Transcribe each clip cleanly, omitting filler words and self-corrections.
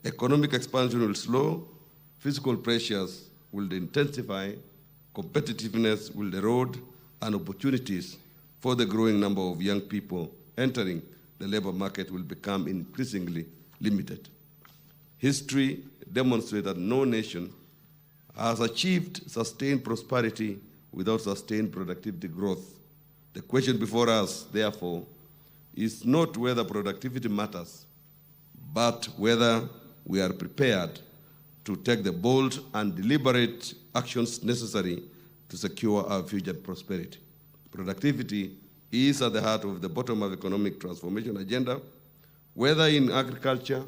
Economic expansion will slow, fiscal pressures will intensify, competitiveness will erode, and opportunities for the growing number of young people entering the labor market will become increasingly limited. History demonstrates that no nation has achieved sustained prosperity without sustained productivity growth. The question before us, therefore, is not whether productivity matters, but whether we are prepared to take the bold and deliberate actions necessary to secure our future prosperity. Productivity is at the heart of the bottom-up economic transformation agenda, whether in agriculture,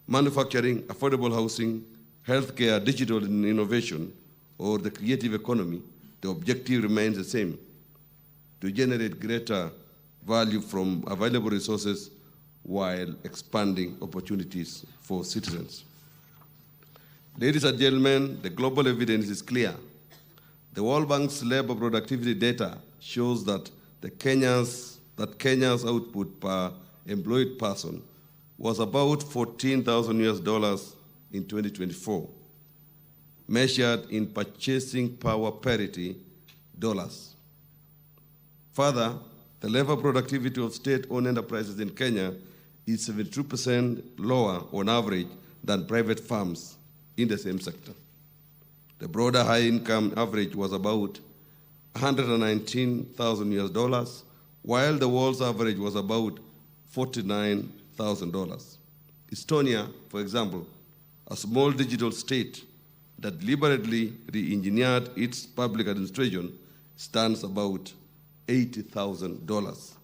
manufacturing, affordable housing, healthcare, digital innovation, or the creative economy. The objective remains the same: to generate greater value from available resources while expanding opportunities for citizens. Ladies and gentlemen, the global evidence is clear. The World Bank's labor productivity data shows that Kenya's output per employed person was about $14,000 in 2024, measured in purchasing power parity dollars. Further, the labor productivity of state-owned enterprises in Kenya is 72% lower on average than private firms in the same sector. The broader high-income average was about $119,000, while the world's average was about $49,000. Estonia, for example, a small digital state that deliberately re-engineered its public administration, stands about $80,000.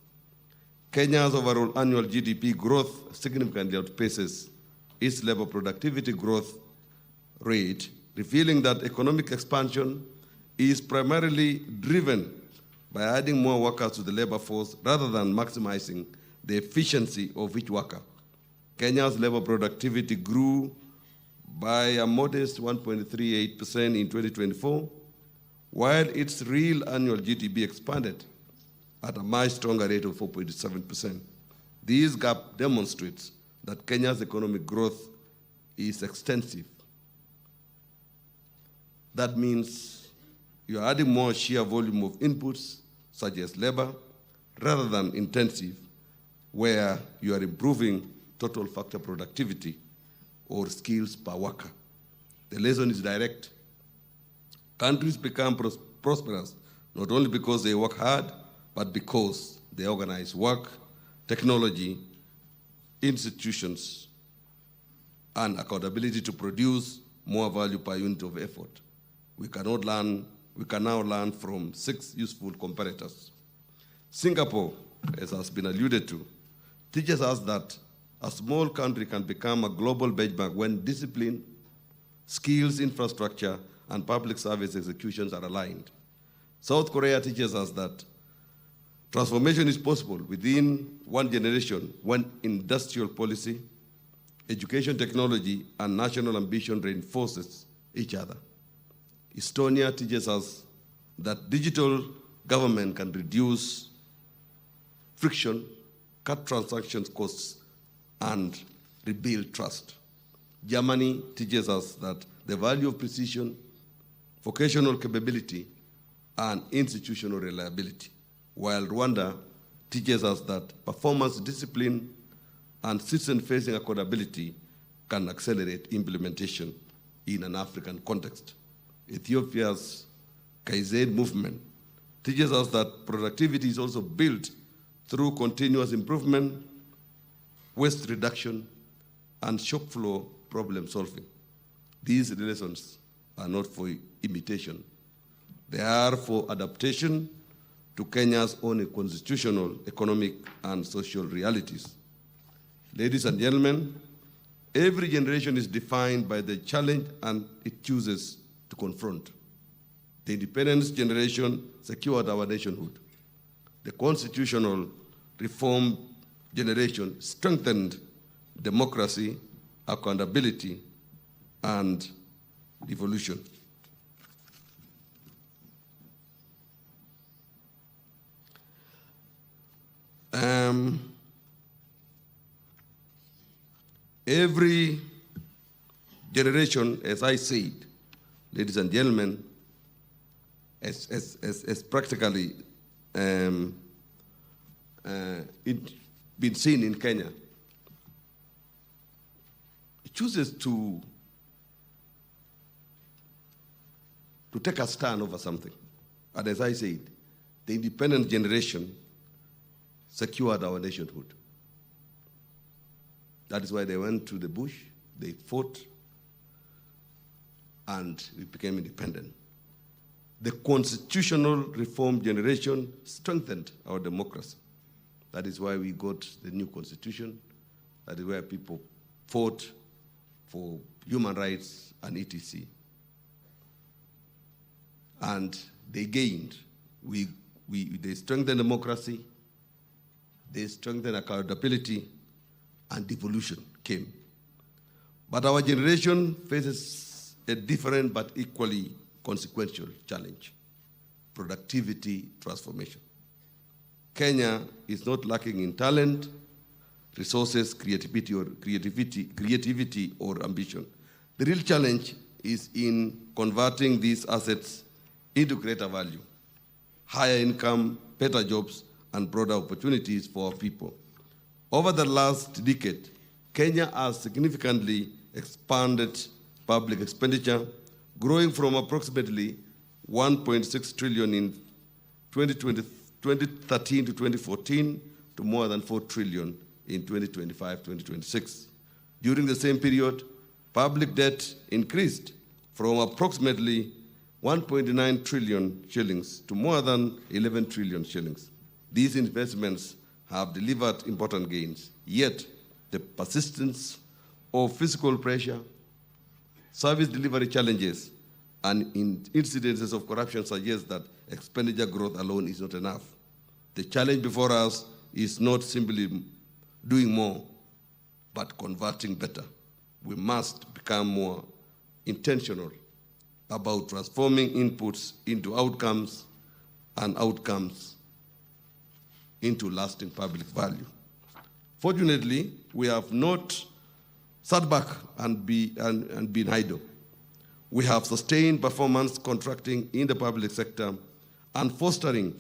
Kenya's overall annual GDP growth significantly outpaces its labor productivity growth rate, revealing that economic expansion is primarily driven by adding more workers to the labor force rather than maximizing the efficiency of each worker. Kenya's labor productivity grew by a modest 1.38% in 2024, while its real annual GDP expanded at a much stronger rate of 4.7%. This gap demonstrates that Kenya's economic growth is extensive. That means you're adding more sheer volume of inputs, such as labor, rather than intensive, where you are improving total factor productivity or skills per worker. The lesson is direct. Countries become prosperous not only because they work hard, but because they organize work, technology, institutions, and accountability to produce more value per unit of effort. We can now learn from 6 useful comparators. Singapore, as has been alluded to, teaches us that a small country can become a global benchmark when discipline, skills, infrastructure, and public service executions are aligned. South Korea teaches us that transformation is possible within one generation when industrial policy, education technology, and national ambition reinforces each other. Estonia teaches us that digital government can reduce friction, cut transaction costs, and rebuild trust. Germany teaches us that the value of precision, vocational capability, and institutional reliability, while Rwanda teaches us that performance discipline and citizen-facing accountability can accelerate implementation in an African context. Ethiopia's Kaizen movement teaches us that productivity is also built through continuous improvement, waste reduction, and shop floor problem solving. These lessons are not for imitation. They are for adaptation to Kenya's own constitutional, economic, and social realities. Ladies and gentlemen, every generation is defined by the challenge and it chooses to confront. The independence generation secured our nationhood. The constitutional reform generation strengthened democracy, accountability, and devolution. Every generation, as I said, ladies and gentlemen, has practically been seen in Kenya. It chooses to take a stand over something. And as I said, the independent generation secured our nationhood. That is why they went to the bush, they fought, and we became independent. The constitutional reform generation strengthened our democracy. That is why we got the new constitution. That is why people fought for human rights and etc. And they gained. They strengthened democracy, they strengthened accountability, and devolution came. But our generation faces a different but equally consequential challenge: productivity transformation. Kenya is not lacking in talent, resources, creativity, or ambition. The real challenge is in converting these assets into greater value, higher income, better jobs, and broader opportunities for our people. Over the last decade, Kenya has significantly expanded public expenditure, growing from approximately 1.6 trillion in 2013 to 2014 to more than 4 trillion in 2025-2026. During the same period, public debt increased from approximately 1.9 trillion shillings to more than 11 trillion shillings. These investments have delivered important gains, yet the persistence of fiscal pressure, service delivery challenges, and incidences of corruption suggest that expenditure growth alone is not enough. The challenge before us is not simply doing more, but converting better. We must become more intentional about transforming inputs into outcomes and outcomes into lasting public value. Fortunately, we have not sat back and been idle. We have sustained performance contracting in the public sector and fostering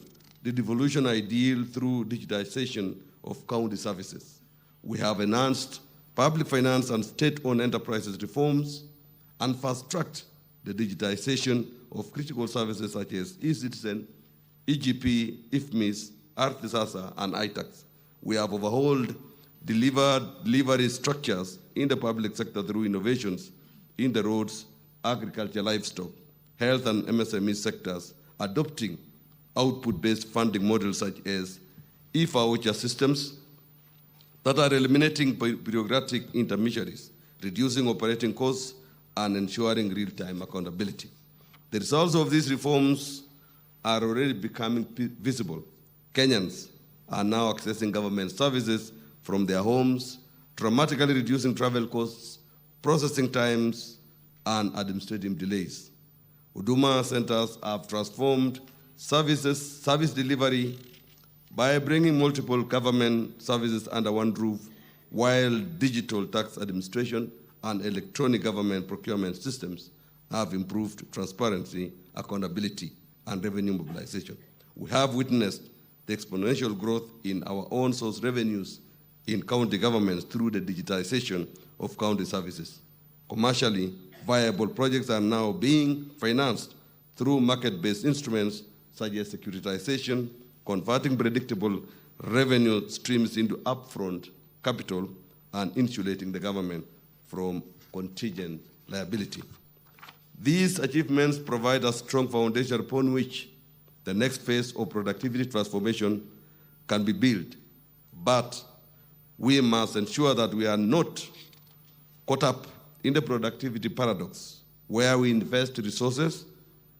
the devolution ideal through digitization of county services. We have enhanced public finance and state-owned enterprises reforms and fast-tracked the digitization of critical services such as eCitizen, EGP, IFMIS, Artisasa, and ITAX. We have overhauled delivery structures in the public sector through innovations in the roads, agriculture, livestock, health, and MSME sectors, adopting output-based funding models such as e-voucher systems that are eliminating bureaucratic intermediaries, reducing operating costs, and ensuring real-time accountability. The results of these reforms are already becoming visible. Kenyans are now accessing government services from their homes, dramatically reducing travel costs, processing times, and administrative delays. Huduma centers have transformed service delivery by bringing multiple government services under one roof, while digital tax administration and electronic government procurement systems have improved transparency, accountability, and revenue mobilization. We have witnessed the exponential growth in our own source revenues in county governments through the digitization of county services. Commercially viable projects are now being financed through market-based instruments such as securitization, converting predictable revenue streams into upfront capital and insulating the government from contingent liability. These achievements provide a strong foundation upon which the next phase of productivity transformation can be built. But we must ensure that we are not caught up in the productivity paradox, where we invest resources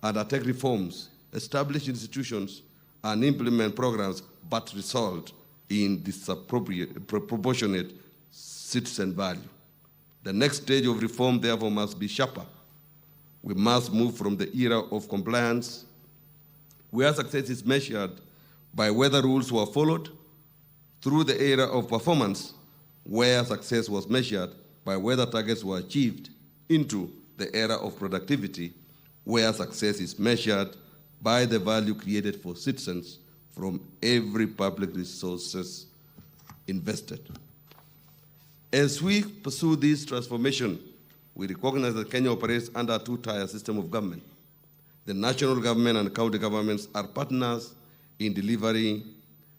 and undertake reforms, establish institutions, and implement programs, but result in disproportionate citizen value. The next stage of reform, therefore, must be sharper. We must move from the era of compliance, where success is measured by whether rules were followed, through the era of performance, where success was measured by whether targets were achieved into the era of productivity, where success is measured by the value created for citizens from every public resources invested. As we pursue this transformation, we recognize that Kenya operates under a two-tier system of government. The national government and county governments are partners in delivering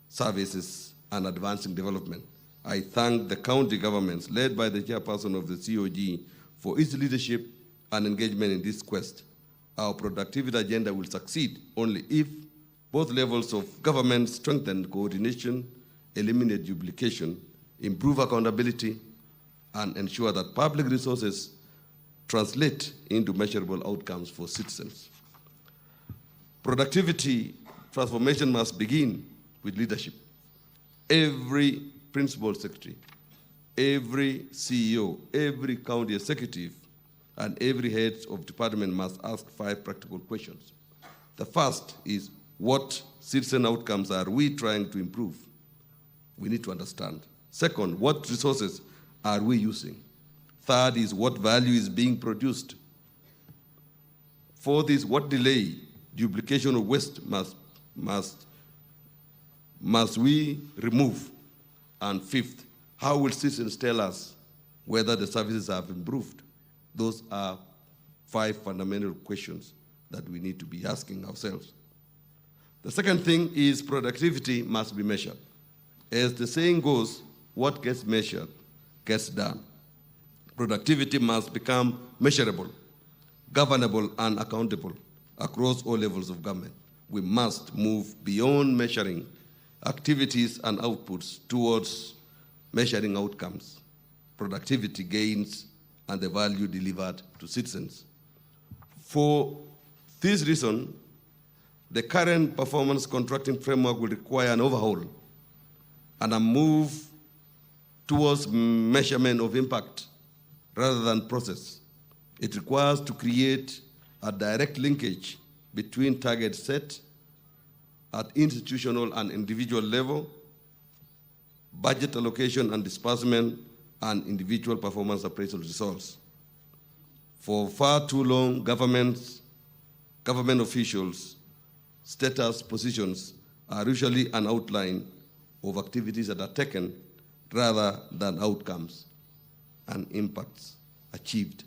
services and advancing development. I thank the county governments, led by the chairperson of the COG, for its leadership and engagement in this quest. Our productivity agenda will succeed only if both levels of government strengthen coordination, eliminate duplication, improve accountability, and ensure that public resources translate into measurable outcomes for citizens. Productivity transformation must begin with leadership. Every principal secretary, every CEO, every county executive, and every head of department must ask 5 practical questions. The first is, what citizen outcomes are we trying to improve? We need to understand. Second, what resources are we using? Third is, what value is being produced? Fourth is, what delay, duplication, or waste must we remove? And fifth, how will citizens tell us whether the services have improved? Those are 5 fundamental questions that we need to be asking ourselves. The second thing is, productivity must be measured. As the saying goes, what gets measured gets done. Productivity must become measurable, governable, and accountable across all levels of government. We must move beyond measuring activities and outputs towards measuring outcomes, productivity gains, and the value delivered to citizens. For this reason, the current performance contracting framework will require an overhaul and a move towards measurement of impact rather than process. It requires to create a direct linkage between targets set at institutional and individual level, budget allocation and disbursement, and individual performance appraisal results. For far too long, government officials' status positions are usually an outline of activities that are taken rather than outcomes and impacts achieved.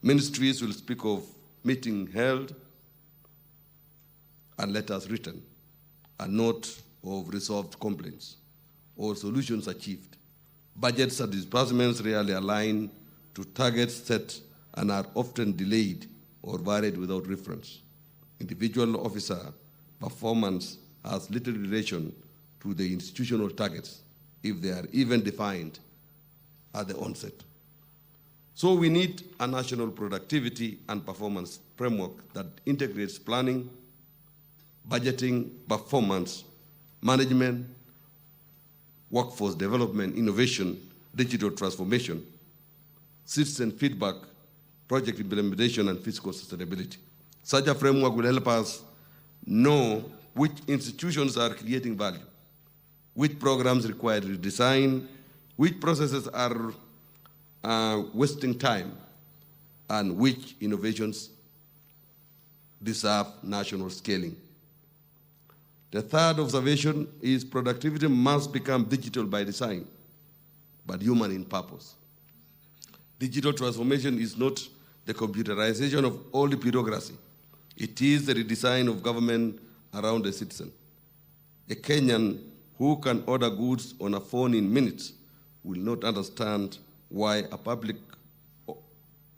Ministries will speak of meeting held and letters written, and not of resolved complaints or solutions achieved. Budgets and disbursements rarely align to targets set and are often delayed or varied without reference. Individual officer performance has little relation to the institutional targets, if they are even defined at the onset. So we need a national productivity and performance framework that integrates planning, budgeting, performance, management, workforce development, innovation, digital transformation, citizen feedback, project implementation, and fiscal sustainability. Such a framework will help us know which institutions are creating value, which programs require redesign, which processes are wasting time, and which innovations deserve national scaling. The third observation is, productivity must become digital by design, but human in purpose. Digital transformation is not the computerization of all the bureaucracy. It is the redesign of government around the citizen. A Kenyan who can order goods on a phone in minutes will not understand why a public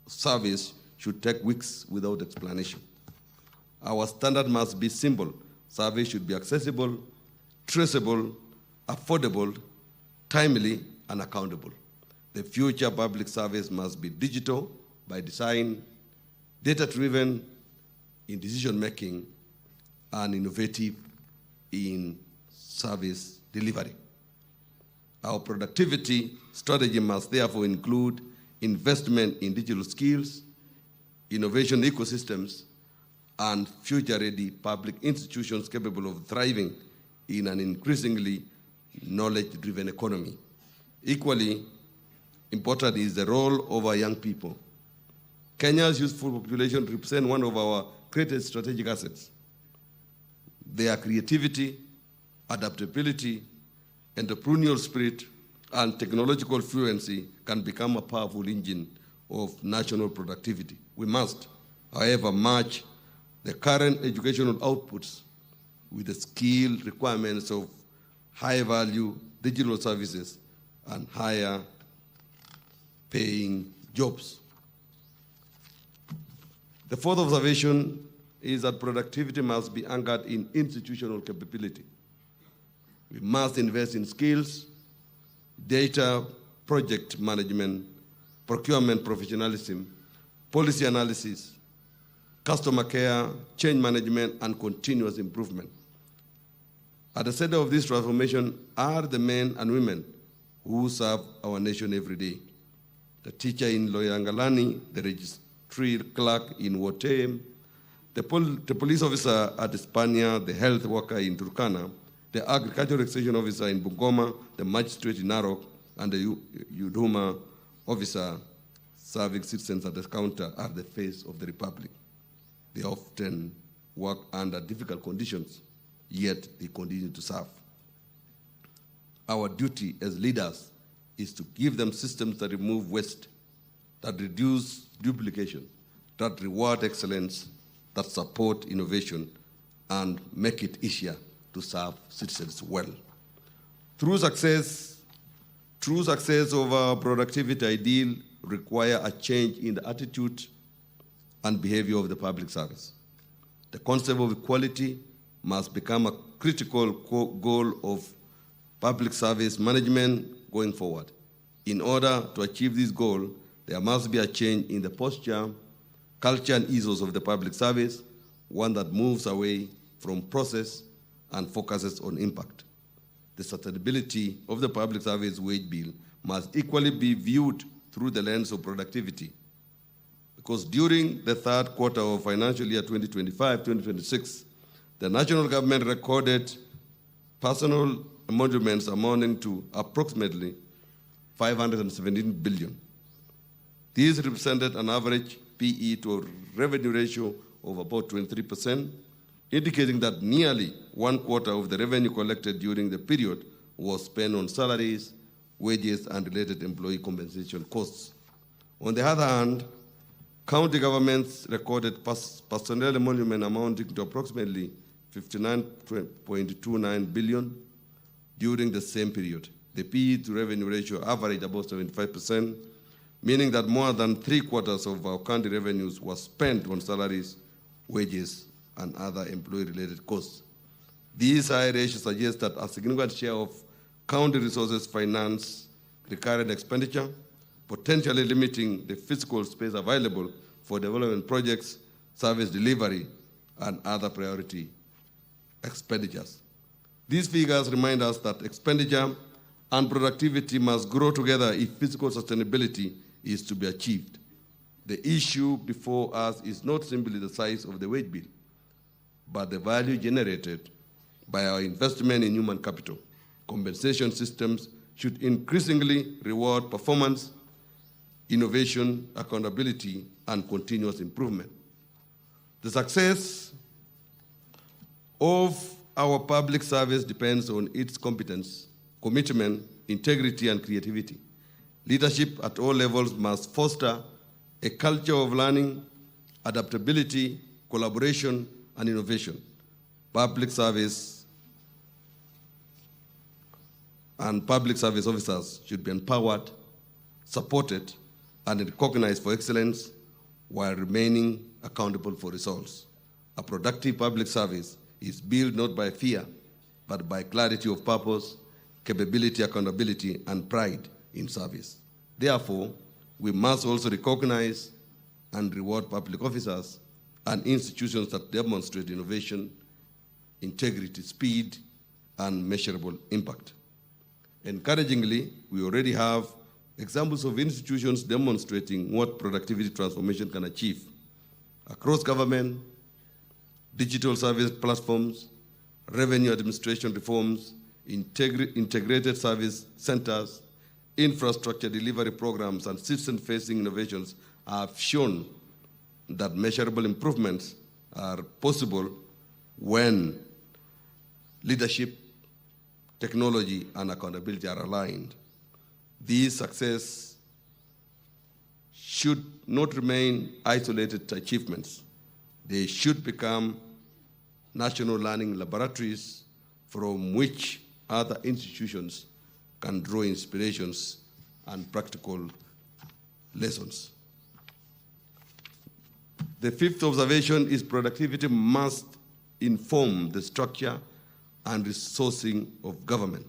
service should take weeks without explanation. Our standard must be simple. Service should be accessible, traceable, affordable, timely, and accountable. The future public service must be digital by design, data-driven in decision-making, and innovative in service delivery. Our productivity strategy must therefore include investment in digital skills, innovation ecosystems, and future-ready public institutions capable of thriving in an increasingly knowledge-driven economy. Equally, important is the role of our young people. Kenya's youthful population represents one of our greatest strategic assets. Their creativity, adaptability, entrepreneurial spirit, and technological fluency can become a powerful engine of national productivity. We must, however, match the current educational outputs with the skill requirements of high-value digital services and higher-paying jobs. The fourth observation is that productivity must be anchored in institutional capability. We must invest in skills, data, project management, procurement professionalism, policy analysis, customer care, change management, and continuous improvement. At the center of this transformation are the men and women who serve our nation every day. The teacher in Loyangalani, the registry clerk in Wotem, the police officer at Hispania, the health worker in Turkana, the agricultural extension officer in Bungoma, the magistrate in Narok, and the Huduma officer serving citizens at the counter are the face of the Republic. They often work under difficult conditions, yet they continue to serve. Our duty as leaders is to give them systems that remove waste, that reduce duplication, that reward excellence, that support innovation, and make it easier to serve citizens well. True success of our productivity ideal require a change in the attitude and behavior of the public service. The concept of equality must become a critical goal of public service management going forward. In order to achieve this goal, there must be a change in the posture, culture, and ethos of the public service, one that moves away from process and focuses on impact. The sustainability of the public service wage bill must equally be viewed through the lens of productivity, because during the third quarter of financial year 2025-2026, the national government recorded personal emoluments amounting to approximately 517 billion. These represented an average PE to a revenue ratio of about 23%, indicating that nearly 1/4 of the revenue collected during the period was spent on salaries, wages, and related employee compensation costs. On the other hand, county governments recorded personnel emolument amounting to approximately 59.29 billion during the same period. The PE to revenue ratio averaged about 75%, meaning that more than 3/4 of our county revenues were spent on salaries, wages, and other employee-related costs. These high ratios suggest that a significant share of county resources finance recurrent expenditure, potentially limiting the physical space available for development projects, service delivery, and other priority expenditures. These figures remind us that expenditure and productivity must grow together if physical sustainability is to be achieved. The issue before us is not simply the size of the wage bill, but the value generated by our investment in human capital. Compensation systems should increasingly reward performance, innovation, accountability, and continuous improvement. The success of our public service depends on its competence, commitment, integrity, and creativity. Leadership at all levels must foster a culture of learning, adaptability, collaboration, and innovation. Public service and public service officers should be empowered, supported, and recognized for excellence while remaining accountable for results. A productive public service is built not by fear, but by clarity of purpose, capability, accountability, and pride in service. Therefore, we must also recognize and reward public officers and institutions that demonstrate innovation, integrity, speed, and measurable impact. Encouragingly, we already have examples of institutions demonstrating what productivity transformation can achieve. Across government, digital service platforms, revenue administration reforms, integrated service centers, infrastructure delivery programs and citizen-facing innovations have shown that measurable improvements are possible when leadership, technology, and accountability are aligned. These success should not remain isolated achievements. They should become national learning laboratories from which other institutions can draw inspirations and practical lessons. The fifth observation is productivity must inform the structure and resourcing of government.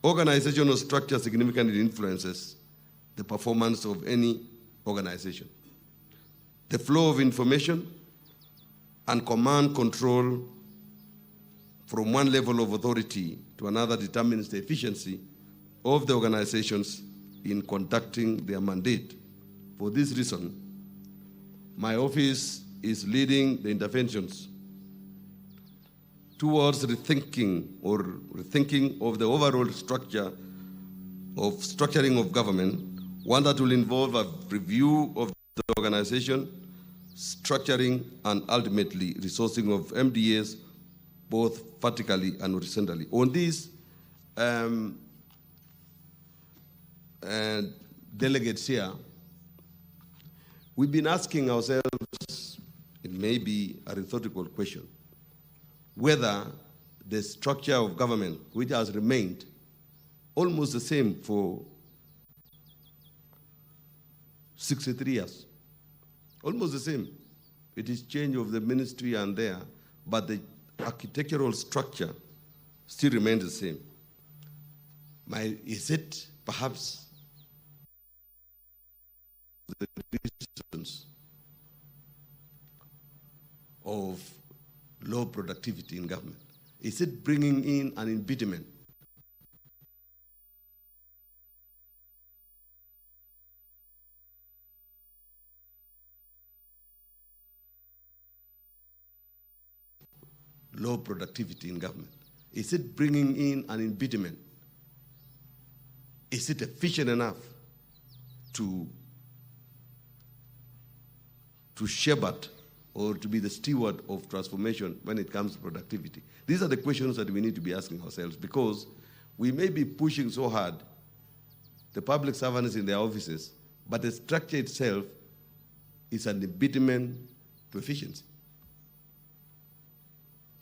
Organizational structure significantly influences the performance of any organization. The flow of information and command control from one level of authority to another determines the efficiency of the organizations in conducting their mandate. For this reason, my office is leading the interventions towards rethinking of the overall structuring of government, one that will involve a review of the organization, structuring, and ultimately resourcing of MDAs, both vertically and horizontally. On this, delegates here, we've been asking ourselves, it may be a rhetorical question, whether the structure of government, which has remained almost the same for 63 years, almost the same. It is change of the ministry and there, but the architectural structure still remains the same. Is it perhaps the reasons of low productivity in government? Is it bringing in an impediment? Low productivity in government. Is it bringing in an impediment? Is it efficient enough to shepherd or to be the steward of transformation when it comes to productivity? These are the questions that we need to be asking ourselves, because we may be pushing so hard the public servants in their offices, but the structure itself is an impediment to efficiency.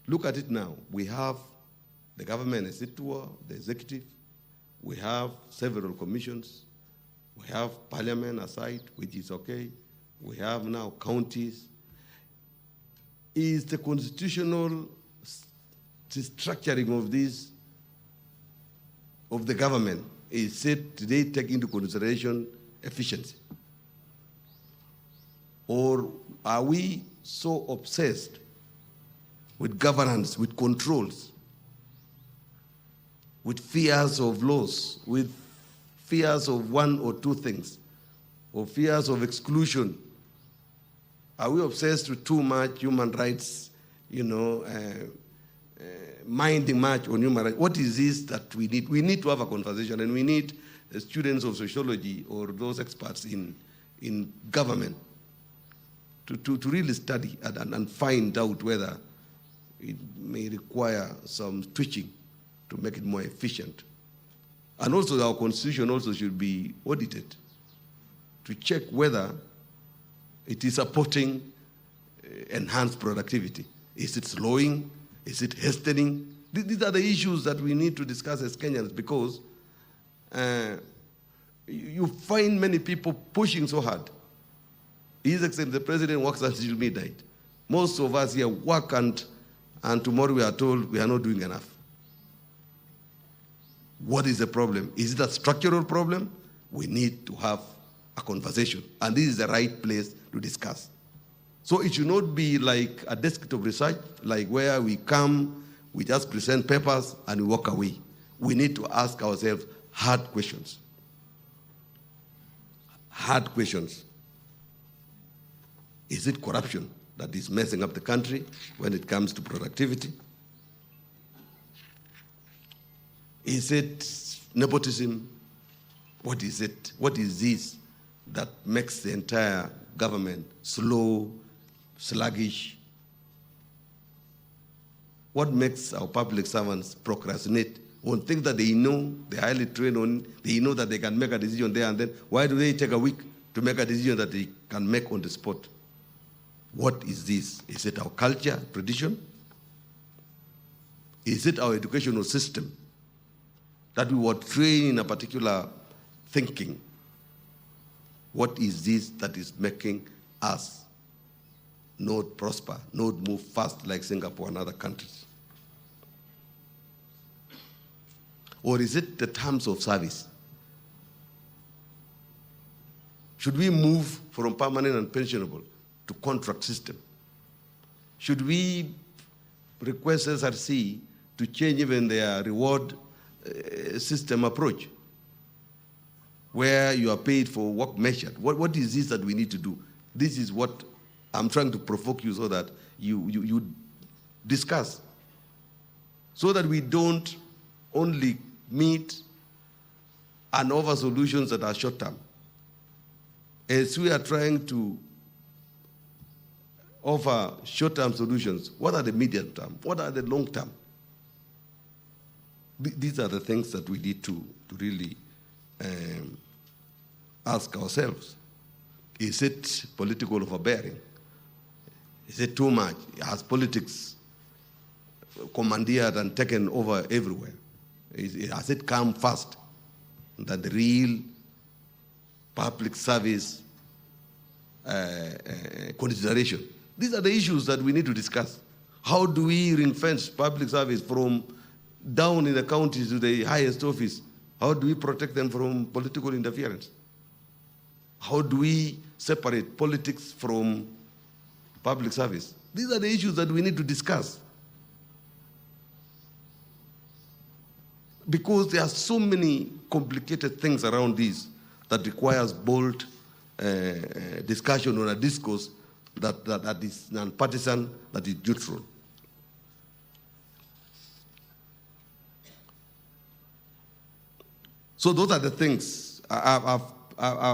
Look at it now. We have the government executive, the executive. We have several commissions. We have parliament aside, which is okay. We have now counties. Is the constitutional structuring of this, of the government, is it, do they take into consideration efficiency? Or are we so obsessed with governance, with controls, with fears of loss, with fears of one or two things, or fears of exclusion? Are we obsessed with too much human rights, minding much on human rights? What is this that we need? We need to have a conversation, and we need students of sociology or those experts in government to really study and find out whether it may require some tweaking to make it more efficient. And also our constitution also should be audited to check whether it is supporting enhanced productivity. Is it slowing? Is it hastening? These are the issues that we need to discuss as Kenyans, because you find many people pushing so hard. His Excellency the President works until midnight. Most of us here work and tomorrow we are told we are not doing enough. What is the problem? Is it a structural problem? We need to have a conversation, and this is the right place to discuss. So it should not be like a desktop research, like where we come, we just present papers and we walk away. We need to ask ourselves hard questions. Hard questions. Is it corruption that is messing up the country when it comes to productivity? Is it nepotism? What is it? What is this that makes the entire government slow, sluggish? What makes our public servants procrastinate on things that they know, they're highly trained on, they know that they can make a decision there and then? Why do they take a week to make a decision that they can make on the spot? What is this? Is it our culture, tradition? Is it our educational system that we were trained in a particular thinking? What is this that is making us not prosper, not move fast like Singapore and other countries? Or is it the terms of service? Should we move from permanent and pensionable to contract system? Should we request SRC to change even their reward system approach, where you are paid for work measured? What is this that we need to do? This is what I'm trying to provoke you so that you discuss, so that we don't only meet and offer solutions that are short term. As we are trying to offer short-term solutions, what are the medium term? What are the long term? These are the things that we need to really ask ourselves. Is it political overbearing? Is it too much? Has politics commandeered and taken over everywhere? Has it come fast that the real public service consideration? These are the issues that we need to discuss. How do we ring-fence public service from down in the counties to the highest office? How do we protect them from political interference? How do we separate politics from public service? These are the issues that we need to discuss. Because there are so many complicated things around this that requires bold discussion on a discourse that is non-partisan, that is neutral. So those are the things I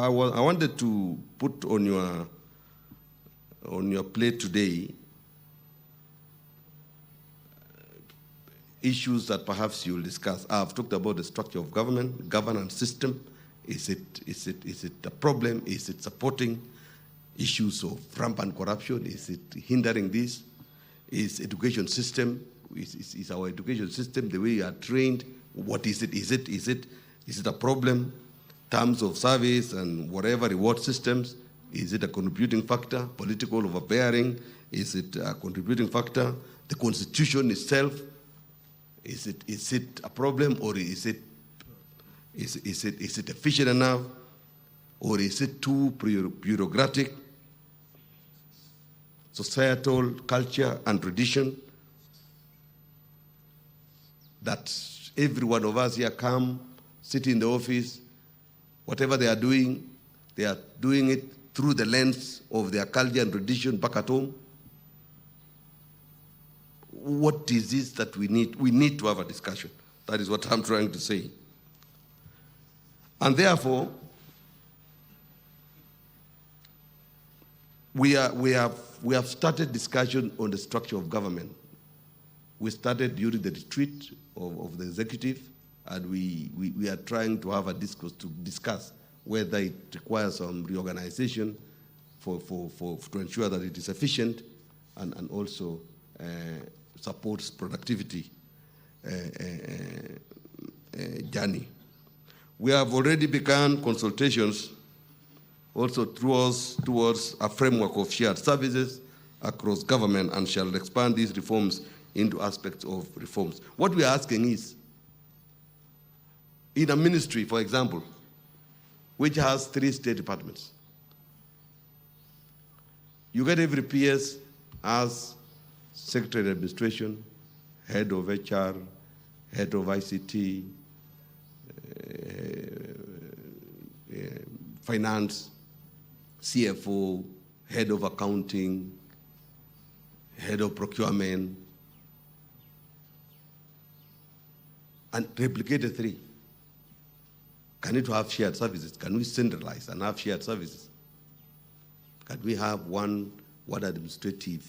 wanted to put on your plate today. Issues that perhaps you will discuss. I've talked about the structure of government, governance system. Is it a problem? Is it supporting issues of rampant corruption? Is it hindering this? Is education system? Is our education system the way we are trained? What is it? Is it a problem? Terms of service and whatever reward systems. Is it a contributing factor? Political overbearing. Is it a contributing factor? The constitution itself. Is it a problem, or is it efficient enough, or is it too bureaucratic? Societal culture and tradition that every one of us here come, sit in the office, whatever they are doing it through the lens of their culture and tradition back at home. What is this that we need? We need to have a discussion. That is what I'm trying to say. And therefore, we have started discussion on the structure of government. We started during the retreat of the executive, and we are trying to have a discourse to discuss whether it requires some reorganization to ensure that it is efficient and also supports productivity journey. We have already begun consultations also towards a framework of shared services across government, and shall expand these reforms into aspects of reforms. What we are asking is, in a ministry, for example, which has 3 state departments, you get every PS as Secretary of Administration, Head of HR, Head of ICT, Finance, CFO, Head of Accounting, Head of Procurement, and replicate the 3. Can it have shared services? Can we centralize and have shared services? Can we have one administrative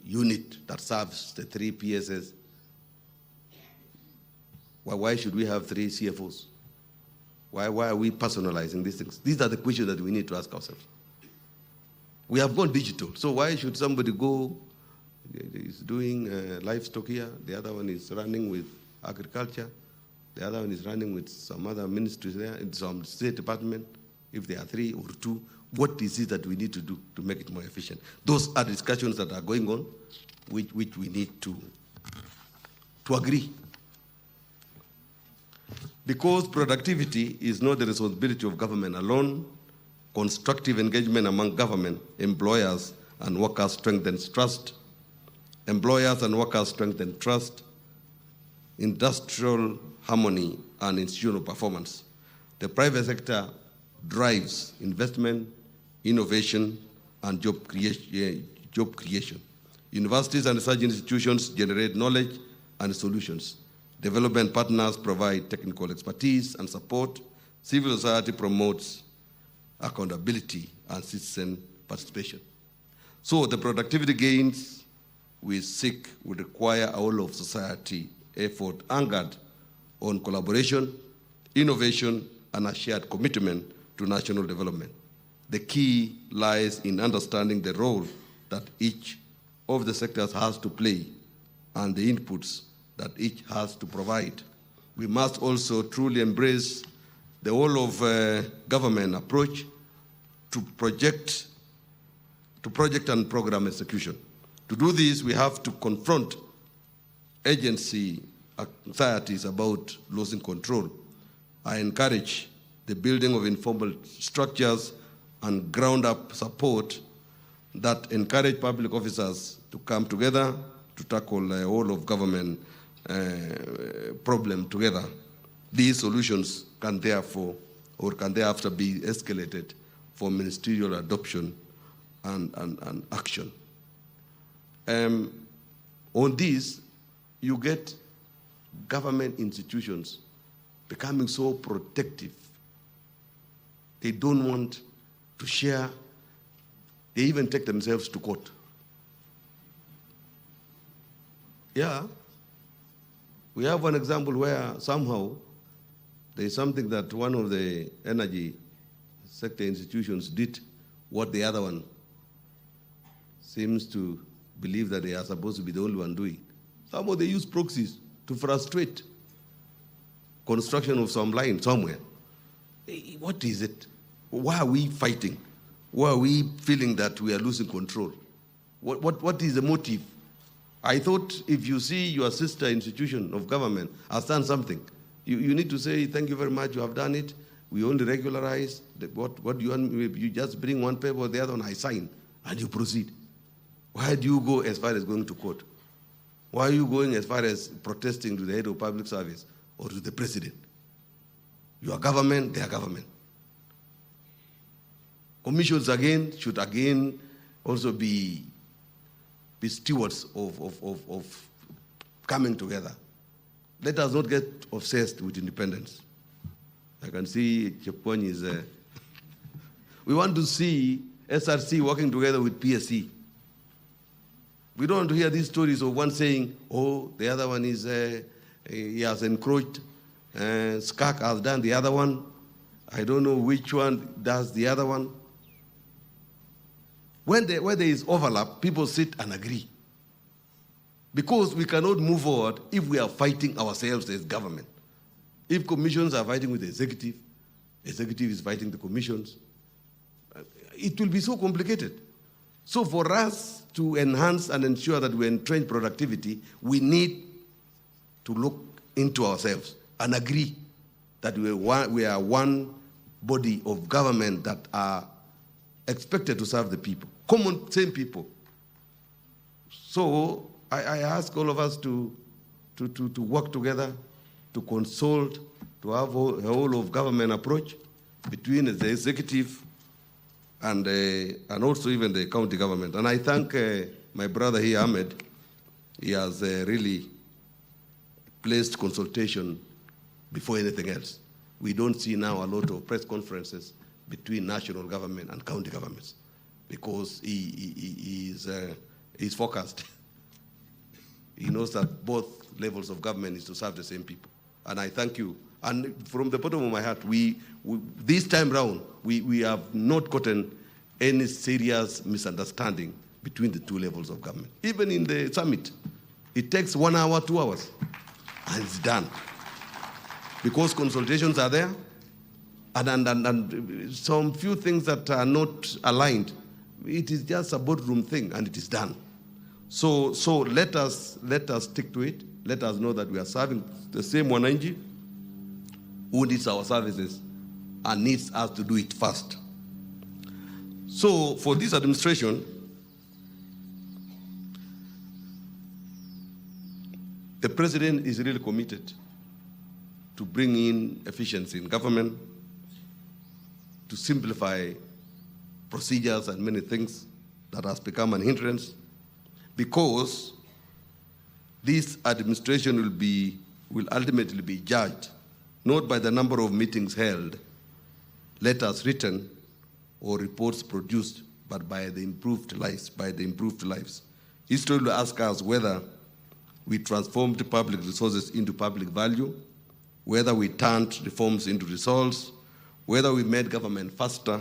unit that serves the 3 PSS? Why should we have 3 CFOs? Why are we personalizing these things? These are the questions that we need to ask ourselves. We have gone digital, so why should somebody go, is doing livestock here, the other one is running with agriculture, the other one is running with some other ministries there, in some state department, if there are 3 or 2, what is it that we need to do to make it more efficient? Those are discussions that are going on, which we need to agree. Because productivity is not the responsibility of government alone, constructive engagement among government, employers, and workers strengthens trust. Employers and workers strengthen trust, industrial harmony, and institutional performance. The private sector drives investment, innovation, and job creation. Universities and research institutions generate knowledge and solutions. Development partners provide technical expertise and support. Civil society promotes accountability and citizen participation. So the productivity gains we seek will require all of society effort anchored on collaboration, innovation, and a shared commitment to national development. The key lies in understanding the role that each of the sectors has to play and the inputs that each has to provide. We must also truly embrace the whole of government approach to project and program execution. To do this, we have to confront agency anxieties about losing control. I encourage the building of informal structures and ground-up support that encourage public officers to come together to tackle all of government problem together. These solutions can thereafter be escalated for ministerial adoption and action. On this, you get government institutions becoming so protective. They don't want to share. They even take themselves to court. Yeah. We have one example where somehow there is something that one of the energy sector institutions did what the other one seems to believe that they are supposed to be the only one doing. Somehow they use proxies to frustrate construction of some line somewhere. What is it? Why are we fighting? Why are we feeling that we are losing control? What is the motive? I thought if you see your sister institution of government has done something, you need to say, thank you very much, you have done it. We only regularize. What do you want? You just bring one paper or the other one, I sign, and you proceed. Why do you go as far as going to court? Why are you going as far as protesting to the head of public service or to the president? You are government, they are government. Commissions should also be stewards of coming together. Let us not get obsessed with independence. I can see Chepkwony is we want to see SRC working together with PSC. We don't want to hear these stories of one saying, oh, the other one is, he has encroached, SCAC has done the other one. I don't know which one does the other one. Where there is overlap, people sit and agree. Because we cannot move forward if we are fighting ourselves as government. If commissions are fighting with the executive is fighting the commissions, it will be so complicated. So for us to enhance and ensure that we entrench productivity, we need to look into ourselves and agree that we are one body of government that are expected to serve the people. Same people. So I ask all of us to work together, to consult, to have a whole of government approach between the executive and also even the county government. And I thank my brother here, Ahmed. He has really placed consultation before anything else. we don't see now a lot of press conferences between national government and county governments because he's focused. He knows that both levels of government is to serve the same people. And I thank you. And from the bottom of my heart, this time round, we have not gotten any serious misunderstanding between the two levels of government. Even in the summit, it takes 1 hour, 2 hours, and it's done. Because consultations are there, and some few things that are not aligned, it is just a boardroom thing, and it is done. So let us stick to it. Let us know that we are serving the same wananchi who needs our services and needs us to do it fast. So for this administration, the president is really committed to bring in efficiency in government, to simplify procedures and many things that has become an hindrance, because this administration will ultimately be judged not by the number of meetings held, letters written, or reports produced, but by the improved lives. History will ask us whether we transformed public resources into public value, whether we turned reforms into results, whether we made government faster,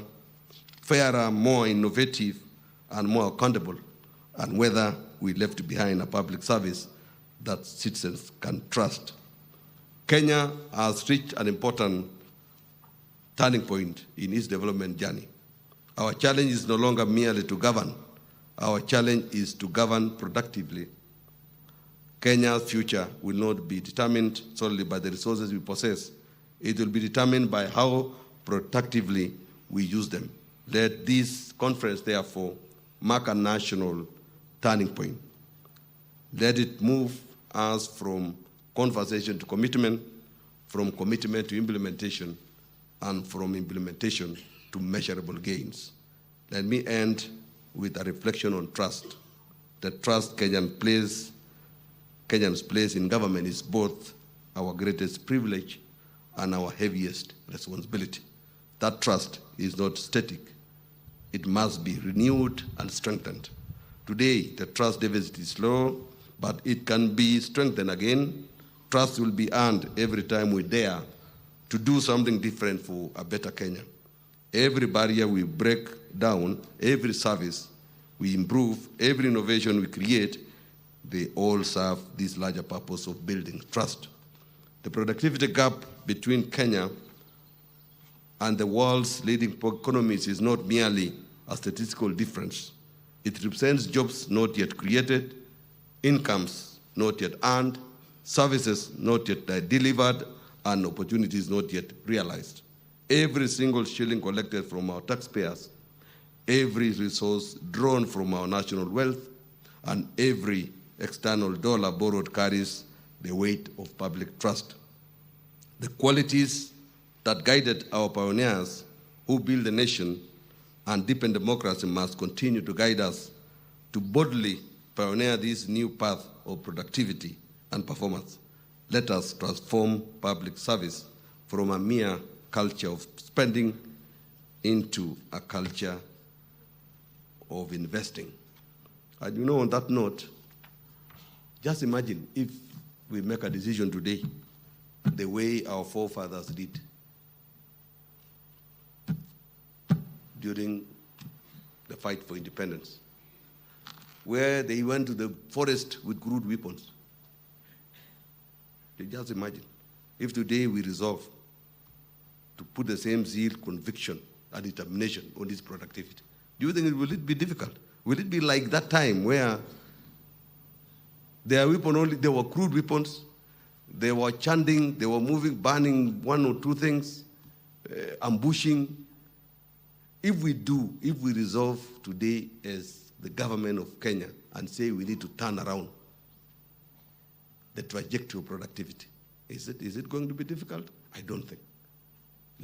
fairer, more innovative, and more accountable, and whether we left behind a public service that citizens can trust. Kenya has reached an important turning point in its development journey. Our challenge is no longer merely to govern. Our challenge is to govern productively. Kenya's future will not be determined solely by the resources we possess. It will be determined by how productively we use them. Let this conference, therefore, mark a national turning point. Let it move us from conversation to commitment, from commitment to implementation, and from implementation to measurable gains. Let me end with a reflection on trust. The trust Kenyans place in government is both our greatest privilege and our heaviest responsibility. That trust is not static. It must be renewed and strengthened. Today, the trust deficit is low, but it can be strengthened again. Trust will be earned every time we dare to do something different for a better Kenya. Every barrier we break down, every service we improve, every innovation we create, they all serve this larger purpose of building trust. The productivity gap between Kenya and the world's leading economies is not merely a statistical difference. It represents jobs not yet created, incomes not yet earned, services not yet delivered, and opportunities not yet realized. Every single shilling collected from our taxpayers, every resource drawn from our national wealth, and every external dollar borrowed carries the weight of public trust. The qualities that guided our pioneers who built the nation and deepened democracy must continue to guide us to boldly pioneer this new path of productivity and performance. Let us transform public service from a mere culture of spending into a culture of investing. And you know, on that note, just imagine if we make a decision today the way our forefathers did during the fight for independence, where they went to the forest with crude weapons. Just imagine if today we resolve to put the same zeal, conviction, and determination on this productivity. Do you think will it be difficult? Will it be like that time where there were crude weapons, they were chanting, they were moving, burning one or two things, ambushing? If we resolve today as the government of Kenya and say we need to turn around the trajectory of productivity, is it going to be difficult? I don't think.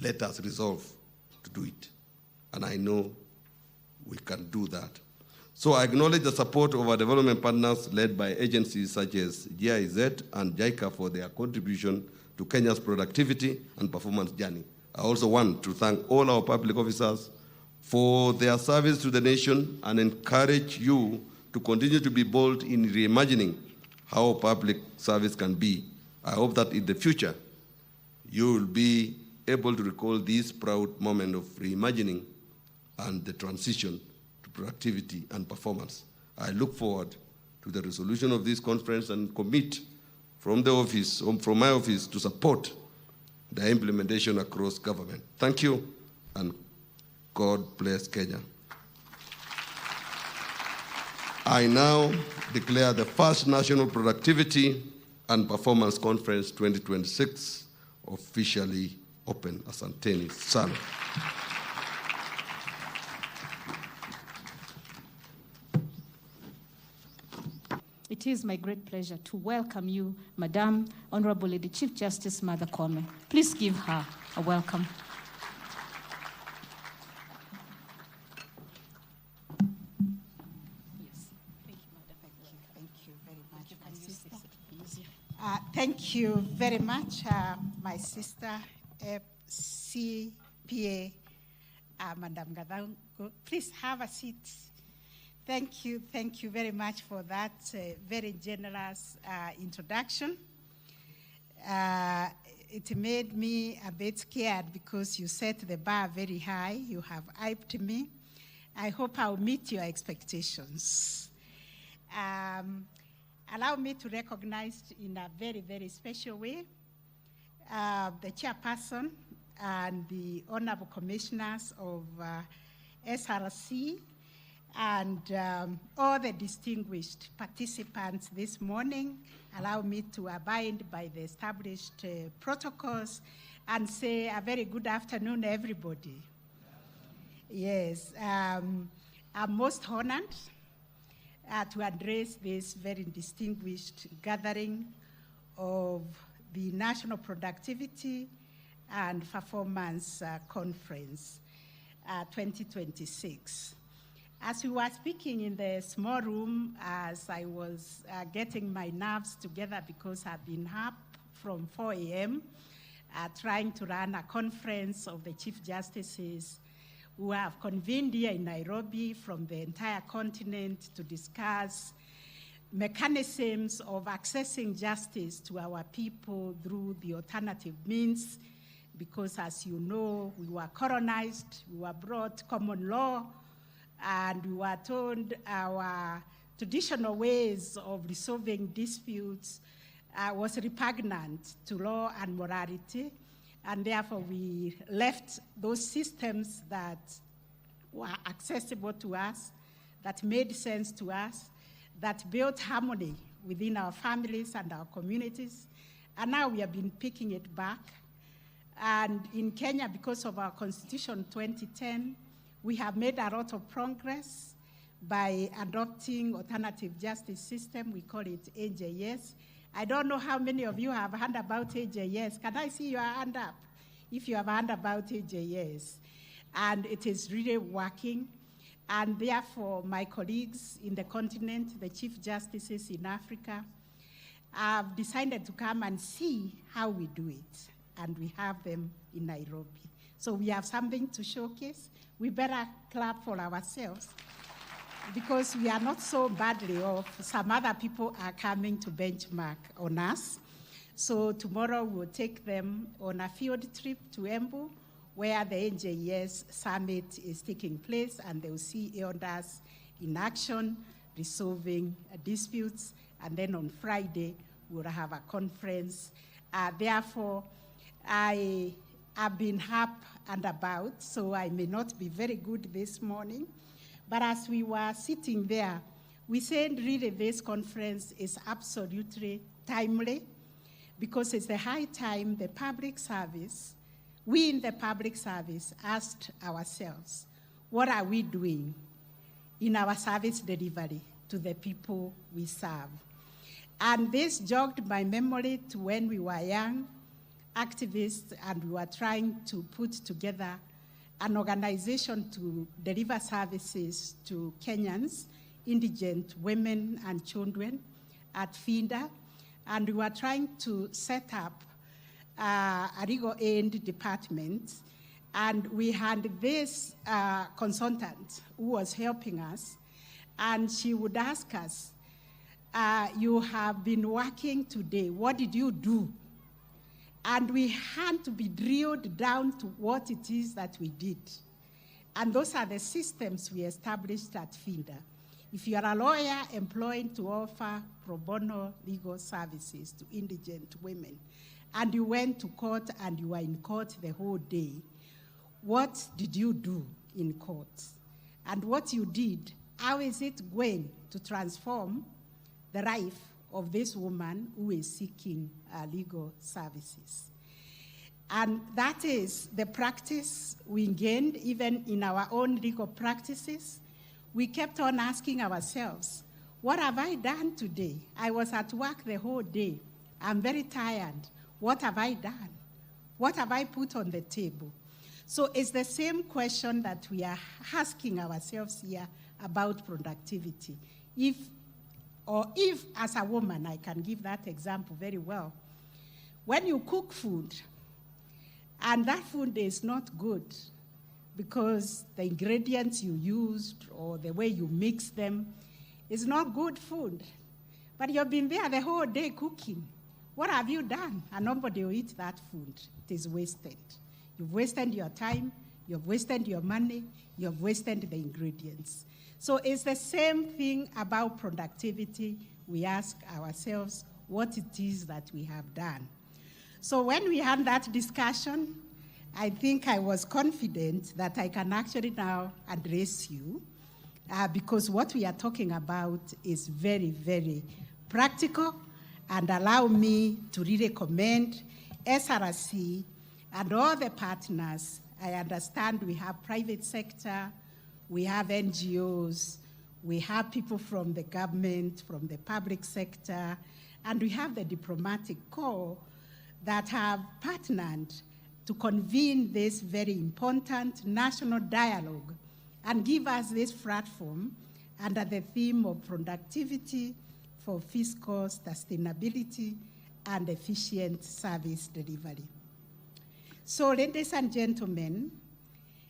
Let us resolve to do it. And I know we can do that. So I acknowledge the support of our development partners led by agencies such as GIZ and JICA for their contribution to Kenya's productivity and performance journey. I also want to thank all our public officers for their service to the nation and encourage you to continue to be bold in reimagining how public service can be. I hope that in the future, you will be able to recall this proud moment of reimagining and the transition to productivity and performance. I look forward to the resolution of this conference and commit from my office to support the implementation across government. Thank you, and God bless Kenya. I now declare the first National Productivity and Performance Conference 2026 officially open. Asanteni sana. It is my great pleasure to welcome you, Madam Honorable Lady Chief Justice Martha Koome. Please give her a welcome. Thank you very much, my sister, CPA, Madam Gadango. Please have a seat. Thank you very much for that very generous introduction. It made me a bit scared because you set the bar very high. You have hyped me. I hope I'll meet your expectations. Allow me to recognize in a very, very special way the chairperson and the honorable commissioners of SRC and all the distinguished participants this morning. Allow me to abide by the established protocols and say a very good afternoon, everybody. Yes, I'm most honored to address this very distinguished gathering of the National Productivity and Performance Conference 2026. As we were speaking in the small room, as I was getting my nerves together because I've been up from 4 a.m. Trying to run a conference of the Chief Justices who have convened here in Nairobi from the entire continent to discuss mechanisms of accessing justice to our people through the alternative means, because as you know, we were colonized, we were brought common law, and we were told our traditional ways of resolving disputes was repugnant to law and morality. And therefore, we left those systems that were accessible to us, that made sense to us, that built harmony within our families and our communities. And now we have been picking it back. And in Kenya, because of our Constitution 2010, we have made a lot of progress by adopting alternative justice system. We call it AJS. I don't know how many of you have heard about AJS. Can I see your hand up if you have heard about AJS? And it is really working. And therefore, my colleagues in the continent, the Chief Justices in Africa, have decided to come and see how we do it. And we have them in Nairobi. So we have something to showcase. We better clap for ourselves, because we are not so badly off. Some other people are coming to benchmark on us. So tomorrow we'll take them on a field trip to Embu, where the NJS summit is taking place, and they'll see elders in action, resolving disputes. And then on Friday, we'll have a conference. Therefore, I have been up and about, so I may not be very good this morning. But as we were sitting there, we said really this conference is absolutely timely, because it's the high time the public service, we in the public service asked ourselves, what are we doing in our service delivery to the people we serve? And this jogged my memory to when we were young activists and we were trying to put together an organization to deliver services to Kenyans, indigent women and children at FINDA. And we were trying to set up a legal aid department, and we had this consultant who was helping us, and she would ask us, you have been working today, what did you do? And we had to be drilled down to what it is that we did. And those are the systems we established at FINDA. If you are a lawyer employed to offer pro bono legal services to indigent women, and you went to court and you were in court the whole day, what did you do in court? And what you did, how is it going to transform the life of this woman who is seeking legal services? And that is the practice we gained even in our own legal practices. We kept on asking ourselves, what have I done today? I was at work the whole day. I'm very tired. What have I done? What have I put on the table? So it's the same question that we are asking ourselves here about productivity. If, as a woman, I can give that example very well. When you cook food, and that food is not good because the ingredients you used or the way you mix them is not good food, but you've been there the whole day cooking, what have you done? And nobody will eat that food. It is wasted. You've wasted your time, you've wasted your money, you've wasted the ingredients. So it's the same thing about productivity. We ask ourselves what it is that we have done. So when we had that discussion, I think I was confident that I can actually now address you because what we are talking about is very, very practical, and allow me to really commend SRC and all the partners. I understand we have private sector, we have NGOs, we have people from the government, from the public sector, and we have the diplomatic corps that have partnered to convene this very important national dialogue and give us this platform under the theme of productivity for fiscal sustainability and efficient service delivery. So, ladies and gentlemen,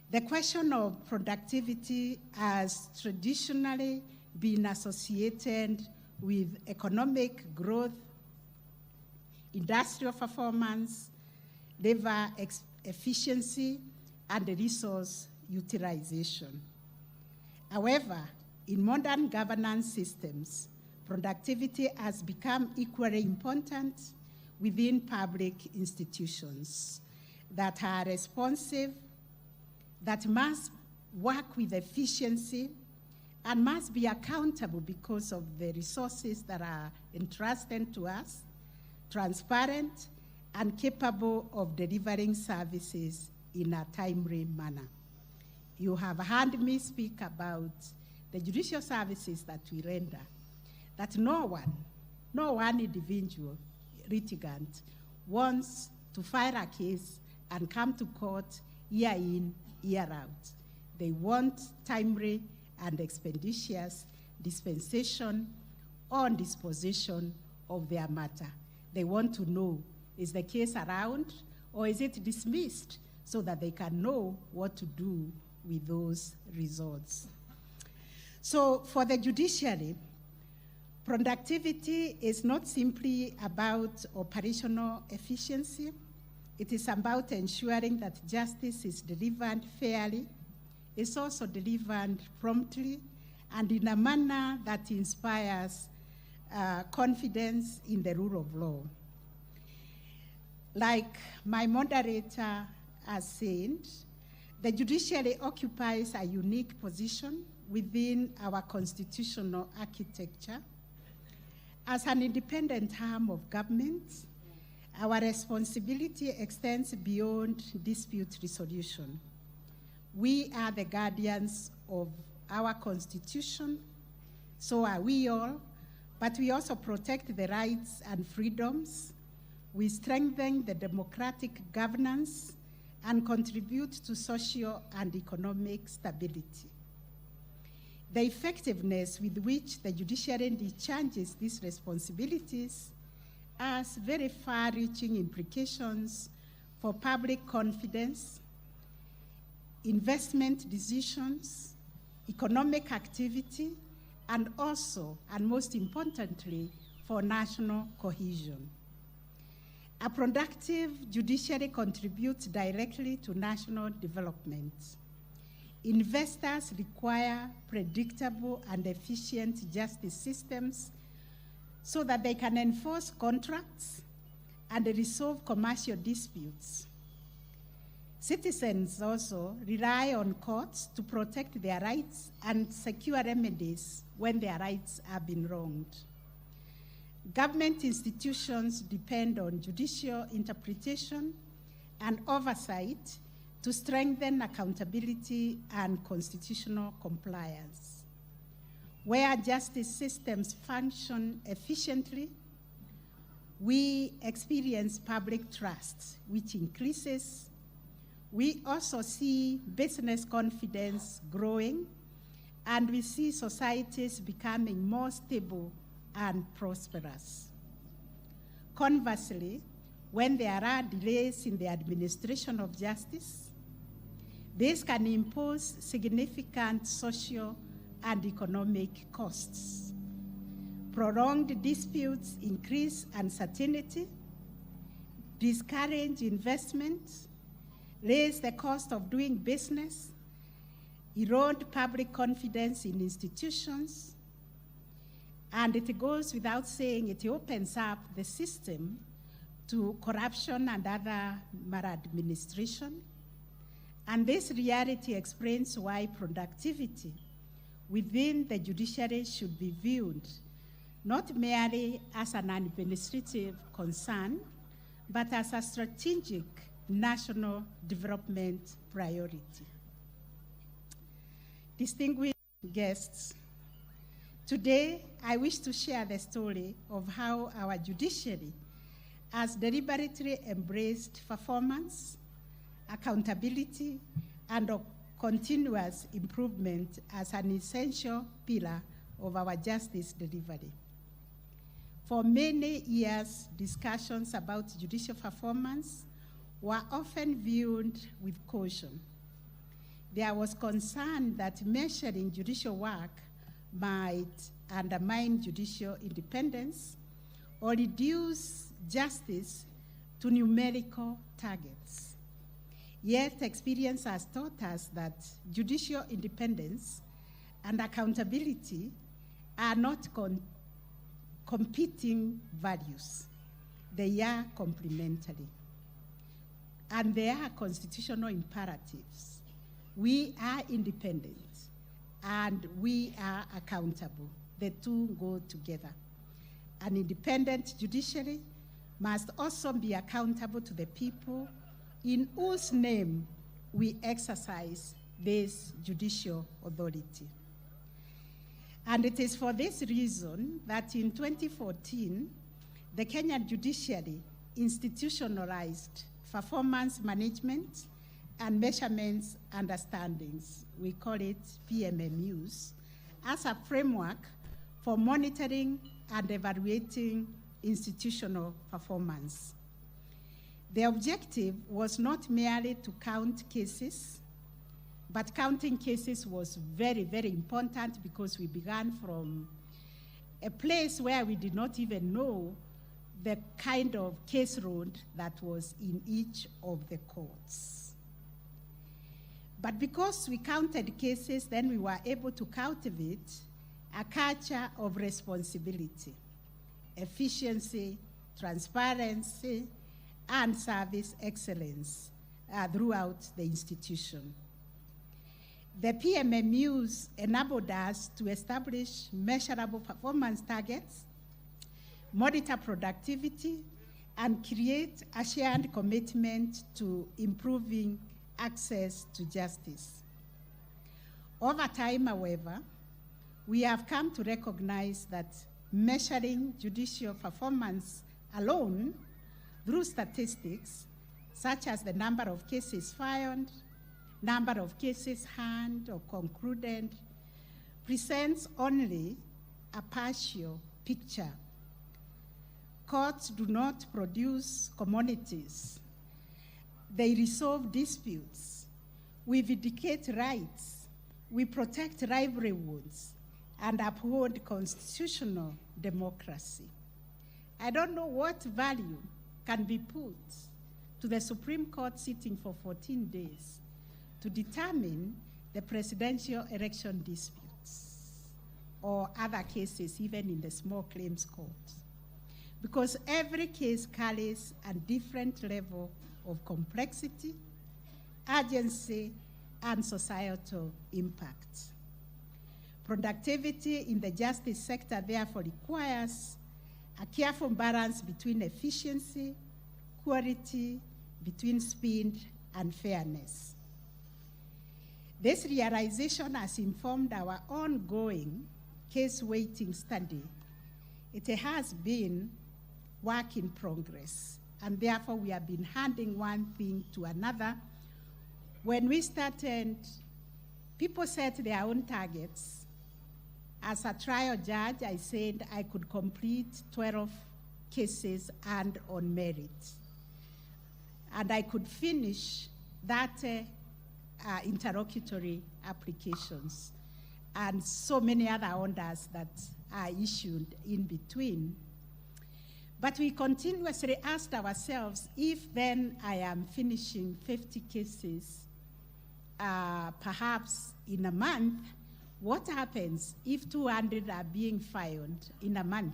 the question of productivity has traditionally been associated with economic growth, industrial performance, labor efficiency, and resource utilization. However, in modern governance systems, productivity has become equally important within public institutions that are responsive, that must work with efficiency, and must be accountable because of the resources that are entrusted to us, transparent, and capable of delivering services in a timely manner. You have heard me speak about the judicial services that we render, that no one individual litigant wants to file a case and come to court year in, year out. They want timely and expeditious dispensation or disposition of their matter. They want to know, is the case around or is it dismissed, so that they can know what to do with those results. So for the judiciary, productivity is not simply about operational efficiency. It is about ensuring that justice is delivered fairly. It's also delivered promptly and in a manner that inspires confidence in the rule of law. Like my moderator has said, the judiciary occupies a unique position within our constitutional architecture. As an independent arm of government, our responsibility extends beyond dispute resolution. We are the guardians of our Constitution, so are we all, but we also protect the rights and freedoms. We strengthen the democratic governance and contribute to social and economic stability. The effectiveness with which the judiciary discharges these responsibilities has very far-reaching implications for public confidence, investment decisions, economic activity, and also, and most importantly, for national cohesion. A productive judiciary contributes directly to national development. Investors require predictable and efficient justice systems so that they can enforce contracts and resolve commercial disputes. Citizens also rely on courts to protect their rights and secure remedies when their rights have been wronged. Government institutions depend on judicial interpretation and oversight to strengthen accountability and constitutional compliance. Where justice systems function efficiently, we experience public trust, which increases. We also see business confidence growing, and we see societies becoming more stable and prosperous. Conversely, when there are delays in the administration of justice, this can impose significant social and economic costs. Prolonged disputes increase uncertainty, discourage investment, raise the cost of doing business, erode public confidence in institutions, and it goes without saying, it opens up the system to corruption and other maladministration. And this reality explains why productivity within the judiciary should be viewed not merely as an administrative concern, but as a strategic national development priority. Distinguished guests, today I wish to share the story of how our judiciary has deliberately embraced performance, accountability, and continuous improvement as an essential pillar of our justice delivery. For many years, discussions about judicial performance were often viewed with caution. There was concern that measuring judicial work might undermine judicial independence or reduce justice to numerical targets. Yet experience has taught us that judicial independence and accountability are not competing values. They are complementary. And they are constitutional imperatives. We are independent and we are accountable. The two go together. An independent judiciary must also be accountable to the people in whose name we exercise this judicial authority. And it is for this reason that in 2014, the Kenyan judiciary institutionalized performance management and measurements understandings, we call it PMMUs, as a framework for monitoring and evaluating institutional performance. The objective was not merely to count cases, but counting cases was very, very important because we began from a place where we did not even know the kind of caseload that was in each of the courts. But because we counted cases, then we were able to cultivate a culture of responsibility, efficiency, transparency, and service excellence throughout the institution. The PMMUs enabled us to establish measurable performance targets, monitor productivity, and create a shared commitment to improving access to justice. Over time, however, we have come to recognize that measuring judicial performance alone through statistics, such as the number of cases filed, number of cases heard or concluded, presents only a partial picture. Courts do not produce commodities. They resolve disputes. We vindicate rights. We protect livelihoods and uphold constitutional democracy. I don't know what value can be put to the Supreme Court sitting for 14 days to determine the presidential election disputes or other cases, even in the small claims court. Because every case carries a different level of complexity, urgency, and societal impact. Productivity in the justice sector therefore requires a careful balance between efficiency, quality, between speed and fairness. This realization has informed our ongoing case weighting study. It has been work in progress, and therefore we have been handing one thing to another. When we started, people set their own targets. As a trial judge, I said I could complete 12 cases and on merit. And I could finish that interlocutory applications and so many other orders that are issued in between. But we continuously asked ourselves, if then I am finishing 50 cases, perhaps in a month, what happens if 200 are being filed in a month?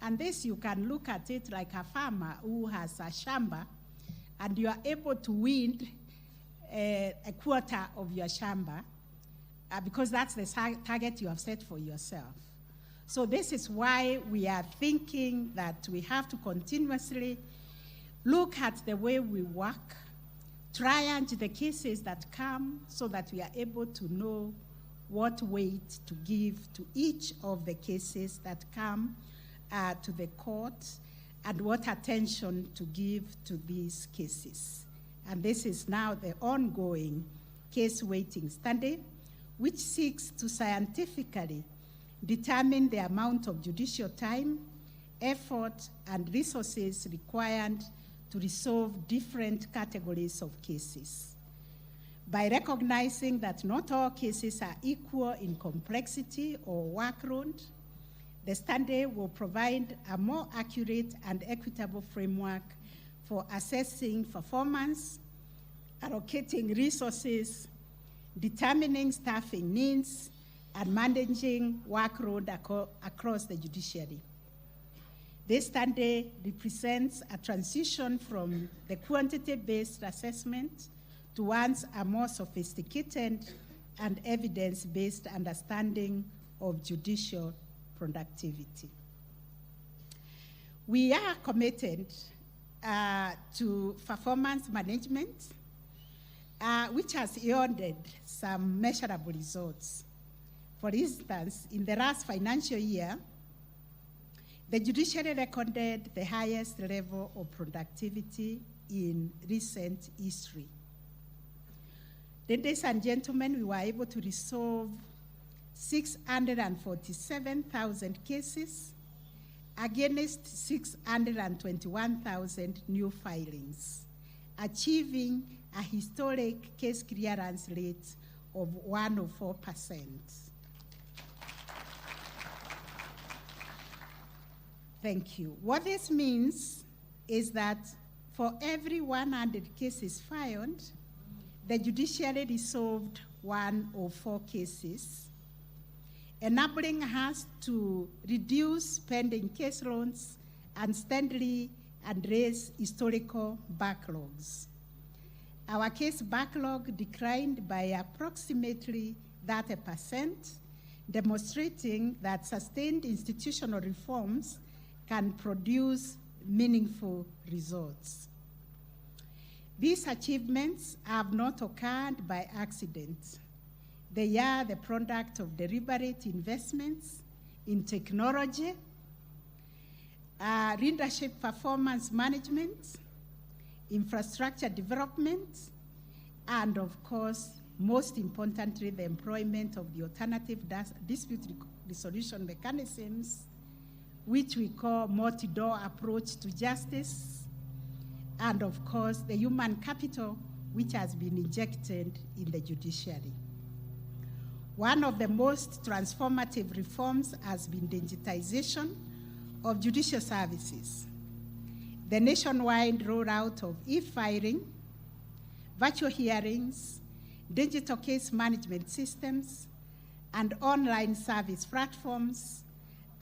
And this, you can look at it like a farmer who has a shamba, and you are able to weed a quarter of your shamba because that's the target you have set for yourself. So this is why we are thinking that we have to continuously look at the way we work, triage the cases that come so that we are able to know what weight to give to each of the cases that come to the court and what attention to give to these cases. And this is now the ongoing case weighting study, which seeks to scientifically determine the amount of judicial time, effort, and resources required to resolve different categories of cases. By recognizing that not all cases are equal in complexity or workload, the study will provide a more accurate and equitable framework for assessing performance, allocating resources, determining staffing needs, and managing workload across the judiciary. This study represents a transition from the quantity-based assessment towards a more sophisticated and evidence-based understanding of judicial productivity. We are committed to performance management, which has yielded some measurable results. For instance, in the last financial year, the judiciary recorded the highest level of productivity in recent history. Ladies and gentlemen, we were able to resolve 647,000 cases against 621,000 new filings, achieving a historic case clearance rate of 104%. Thank you. What this means is that for every 100 cases filed, the judiciary resolved 104 cases, enabling us to reduce pending case loads and steadily address historical backlogs. Our case backlog declined by approximately 30%, demonstrating that sustained institutional reforms can produce meaningful results. These achievements have not occurred by accident. They are the product of deliberate investments in technology, leadership performance management, infrastructure development, and of course, most importantly, the employment of the alternative dispute resolution mechanisms which we call multi-door approach to justice, and of course, the human capital, which has been injected in the judiciary. One of the most transformative reforms has been digitization of judicial services. The nationwide rollout of e-filing, virtual hearings, digital case management systems, and online service platforms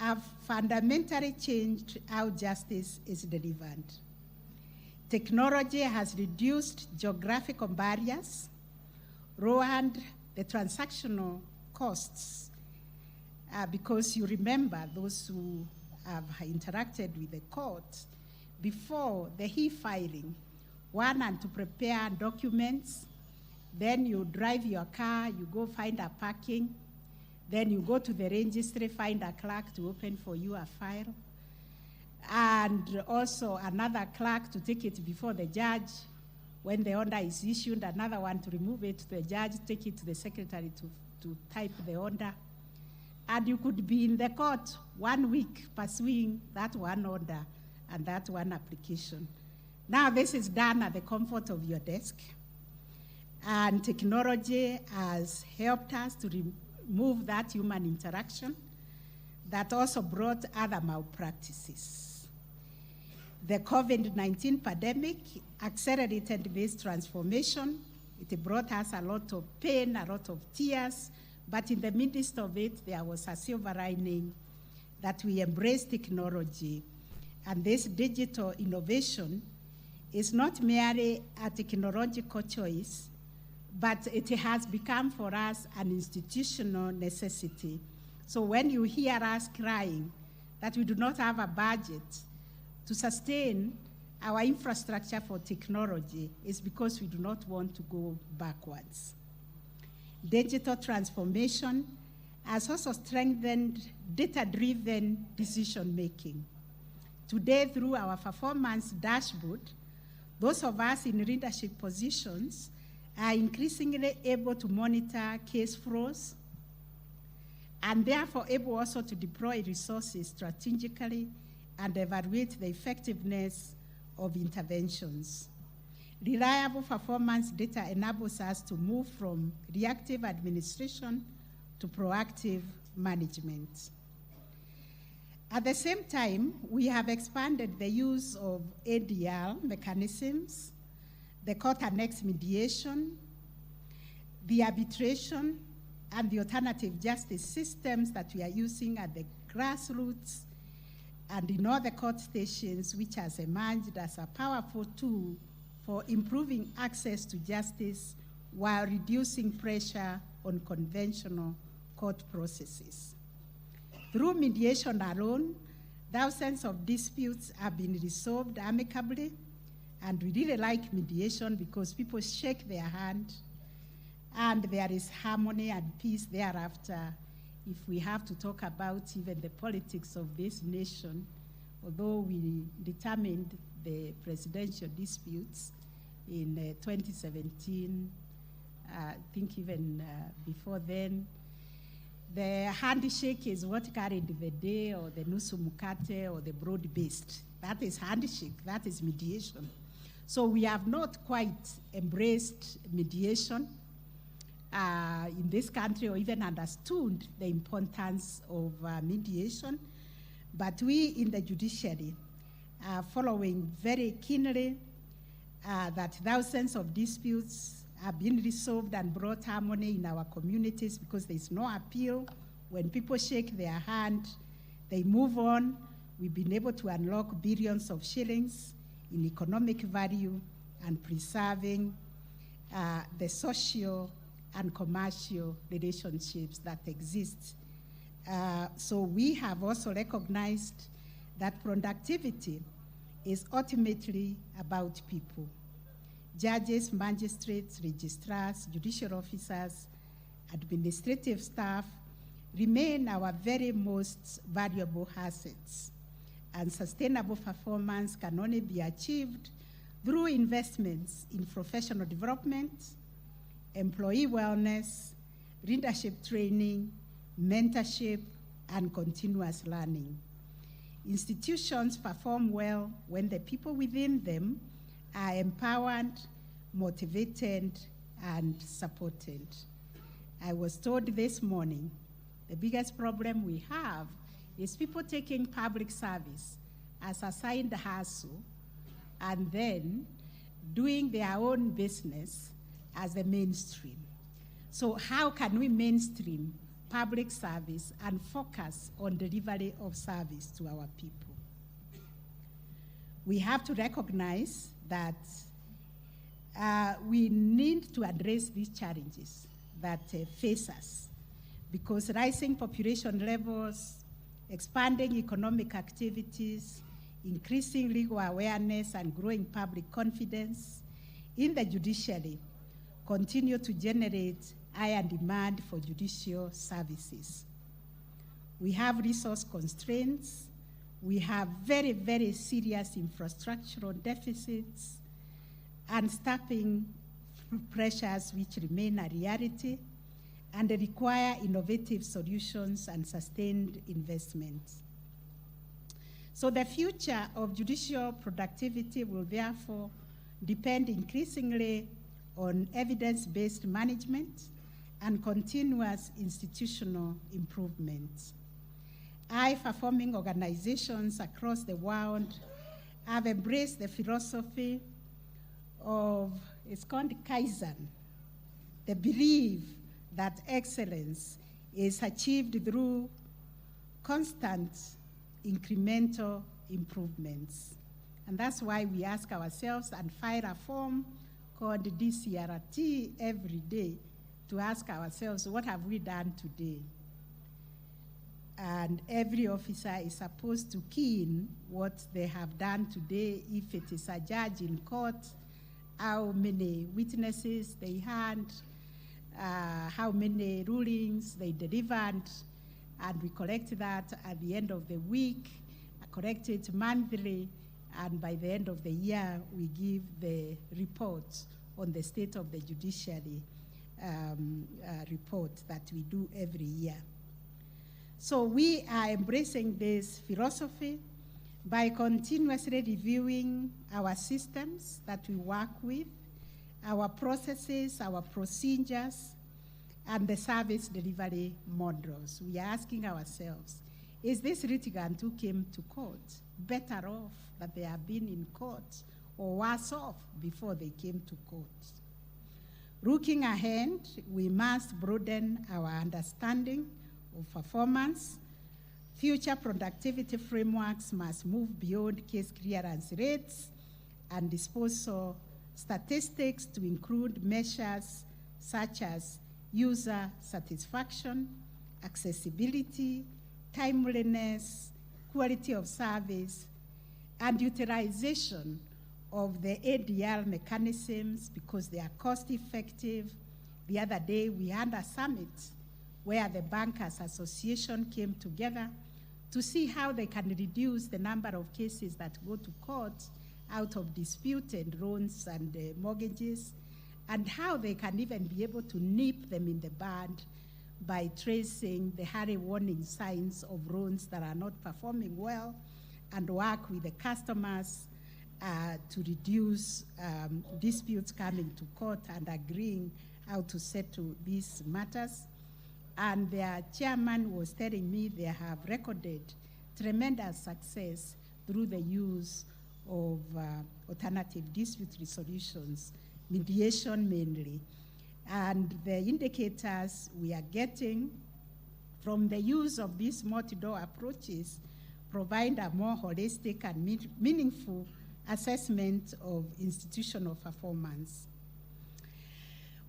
have fundamentally changed how justice is delivered. Technology has reduced geographical barriers, lowered the transactional costs, because you remember those who have interacted with the court, before the e-filing, one had to prepare documents, then you drive your car, you go find a parking, then you go to the registry, find a clerk to open for you a file, and also another clerk to take it before the judge. When the order is issued, another one to remove it to the judge, take it to the secretary to type the order. And you could be in the court 1 week pursuing that one order and that one application. Now this is done at the comfort of your desk. And technology has helped us to remove that human interaction that also brought other malpractices. The COVID-19 pandemic accelerated this transformation. It brought us a lot of pain, a lot of tears, but in the midst of it, there was a silver lining that we embraced technology. And this digital innovation is not merely a technological choice, but it has become for us an institutional necessity. So when you hear us crying that we do not have a budget to sustain our infrastructure for technology, is because we do not want to go backwards. Digital transformation has also strengthened data-driven decision-making. Today, through our performance dashboard, those of us in leadership positions are increasingly able to monitor case flows and therefore able also to deploy resources strategically and evaluate the effectiveness of interventions. Reliable performance data enables us to move from reactive administration to proactive management. At the same time, we have expanded the use of ADR mechanisms, the court-annexed mediation, the arbitration, and the alternative justice systems that we are using at the grassroots and in all the court stations, which has emerged as a powerful tool for improving access to justice while reducing pressure on conventional court processes. Through mediation alone, thousands of disputes have been resolved amicably, and we really like mediation because people shake their hand and there is harmony and peace thereafter. If we have to talk about even the politics of this nation, although we determined the presidential disputes in 2017, I think even before then, the handshake is what carried the day, or the nusu mukate, or the broad-based. That is handshake, that is mediation. So we have not quite embraced mediation in this country, or even understood the importance of mediation. But we in the judiciary are following very keenly that thousands of disputes have been resolved and brought harmony in our communities, because there is no appeal. When people shake their hand, they move on. We've been able to unlock billions of shillings in economic value and preserving the social and commercial relationships that exist. So we have also recognized that productivity is ultimately about people. Judges, magistrates, registrars, judicial officers, administrative staff remain our very most valuable assets. And sustainable performance can only be achieved through investments in professional development, employee wellness, leadership training, mentorship, and continuous learning. Institutions perform well when the people within them are empowered, motivated, and supported. I was told this morning the biggest problem we have is people taking public service as a side hustle and then doing their own business as the mainstream. So how can we mainstream public service and focus on delivery of service to our people? We have to recognize that we need to address these challenges that face us, because rising population levels, expanding economic activities, increasing legal awareness, and growing public confidence in the judiciary continue to generate higher demand for judicial services. We have resource constraints. We have very, very serious infrastructural deficits and staffing pressures which remain a reality and require innovative solutions and sustained investment. So the future of judicial productivity will therefore depend increasingly on evidence-based management and continuous institutional improvement. High-performing organizations across the world have embraced the philosophy of, it's called Kaizen, the belief that excellence is achieved through constant incremental improvements. And that's why we ask ourselves and file a form called DCRT every day to ask ourselves, what have we done today? And every officer is supposed to key in what they have done today. If it is a judge in court, how many witnesses they had, how many rulings they delivered, and we collect that at the end of the week, collect it monthly, and by the end of the year, we give the reports on the state of the judiciary report that we do every year. So we are embracing this philosophy by continuously reviewing our systems that we work with, our processes, our procedures, and the service delivery models. We are asking ourselves, is this litigant who came to court better off that they have been in court or worse off before they came to court? Looking ahead, we must broaden our understanding of performance. Future productivity frameworks must move beyond case clearance rates and disposal statistics to include measures such as user satisfaction, accessibility, timeliness, quality of service, and utilization of the ADR mechanisms because they are cost effective. The other day we had a summit where the Bankers Association came together to see how they can reduce the number of cases that go to court out of disputed loans and mortgages, and how they can even be able to nip them in the bud by tracing the early warning signs of loans that are not performing well and work with the customers to reduce disputes coming to court and agreeing how to settle these matters. And their chairman was telling me they have recorded tremendous success through the use of alternative dispute resolutions, mediation mainly. And the indicators we are getting from the use of these multi-door approaches provide a more holistic and meaningful assessment of institutional performance.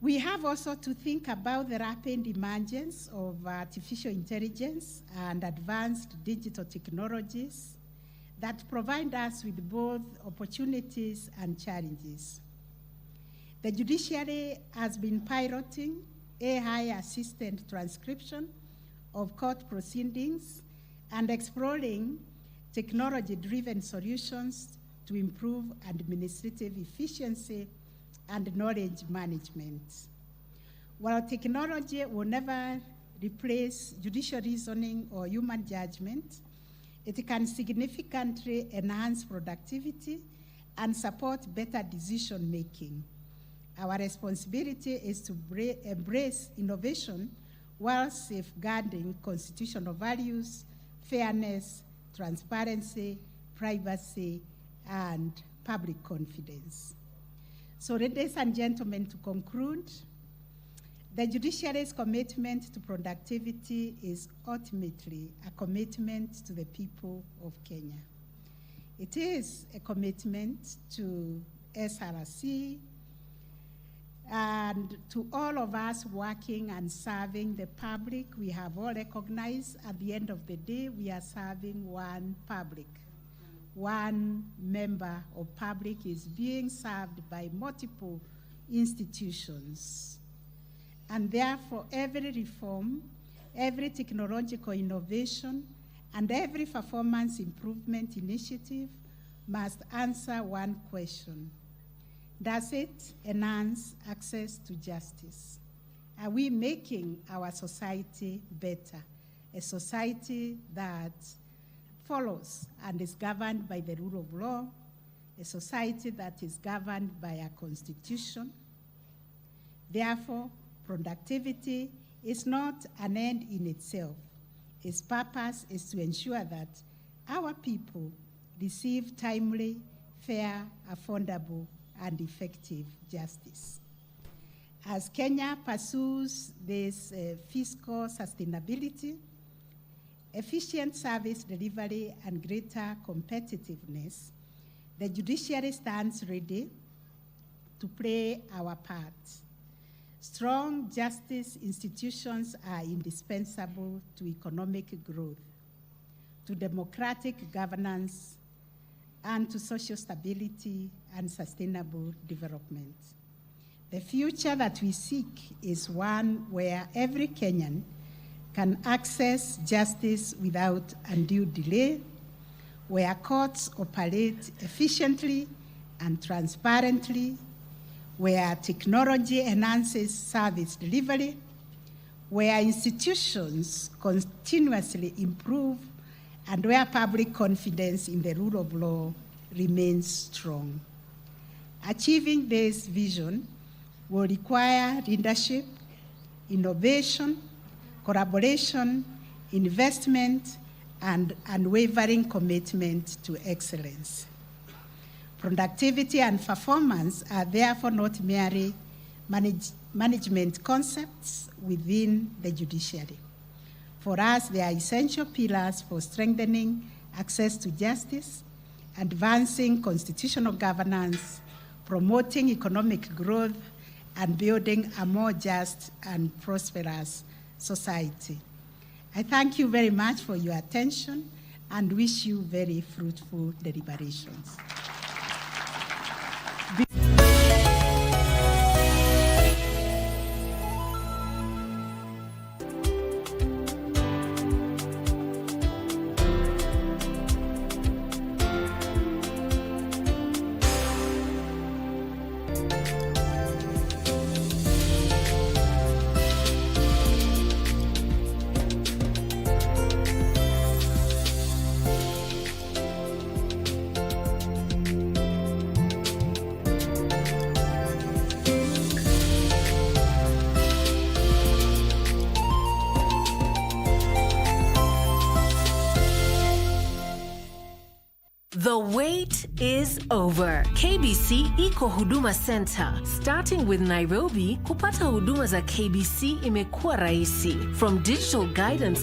We have also to think about the rapid emergence of artificial intelligence and advanced digital technologies that provide us with both opportunities and challenges. The judiciary has been piloting AI-assisted transcription of court proceedings and exploring technology-driven solutions to improve administrative efficiency and knowledge management. While technology will never replace judicial reasoning or human judgment, It can significantly enhance productivity and support better decision making. Our responsibility is to embrace innovation while safeguarding constitutional values, fairness, transparency, privacy, and public confidence. So, ladies and gentlemen, to conclude, the judiciary's commitment to productivity is ultimately a commitment to the people of Kenya. It is a commitment to SRC and to all of us working and serving the public. We have all recognized at the end of the day, we are serving one public. One member of public is being served by multiple institutions. And therefore, every reform, every technological innovation, and every performance improvement initiative must answer one question: does it enhance access to justice? Are we making our society better? A society that follows and is governed by the rule of law, a society that is governed by a constitution. Therefore, productivity is not an end in itself. Its purpose is to ensure that our people receive timely, fair, affordable, and effective justice. As Kenya pursues this fiscal sustainability, efficient service delivery, and greater competitiveness, the judiciary stands ready to play our part. Strong justice institutions are indispensable to economic growth, to democratic governance, and to social stability and sustainable development. The future that we seek is one where every Kenyan can access justice without undue delay, where courts operate efficiently and transparently, where technology enhances service delivery, where institutions continuously improve, and where public confidence in the rule of law remains strong. Achieving this vision will require leadership, innovation, collaboration, investment, and unwavering commitment to excellence. Productivity and performance are therefore not merely management concepts within the judiciary. For us, they are essential pillars for strengthening access to justice, advancing constitutional governance, promoting economic growth, and building a more just and prosperous society. I thank you very much for your attention and wish you very fruitful deliberations. The wait is over. KBC Iko Huduma Center. Starting with Nairobi, kupata huduma za KBC imekuwa rahisi. From digital guidance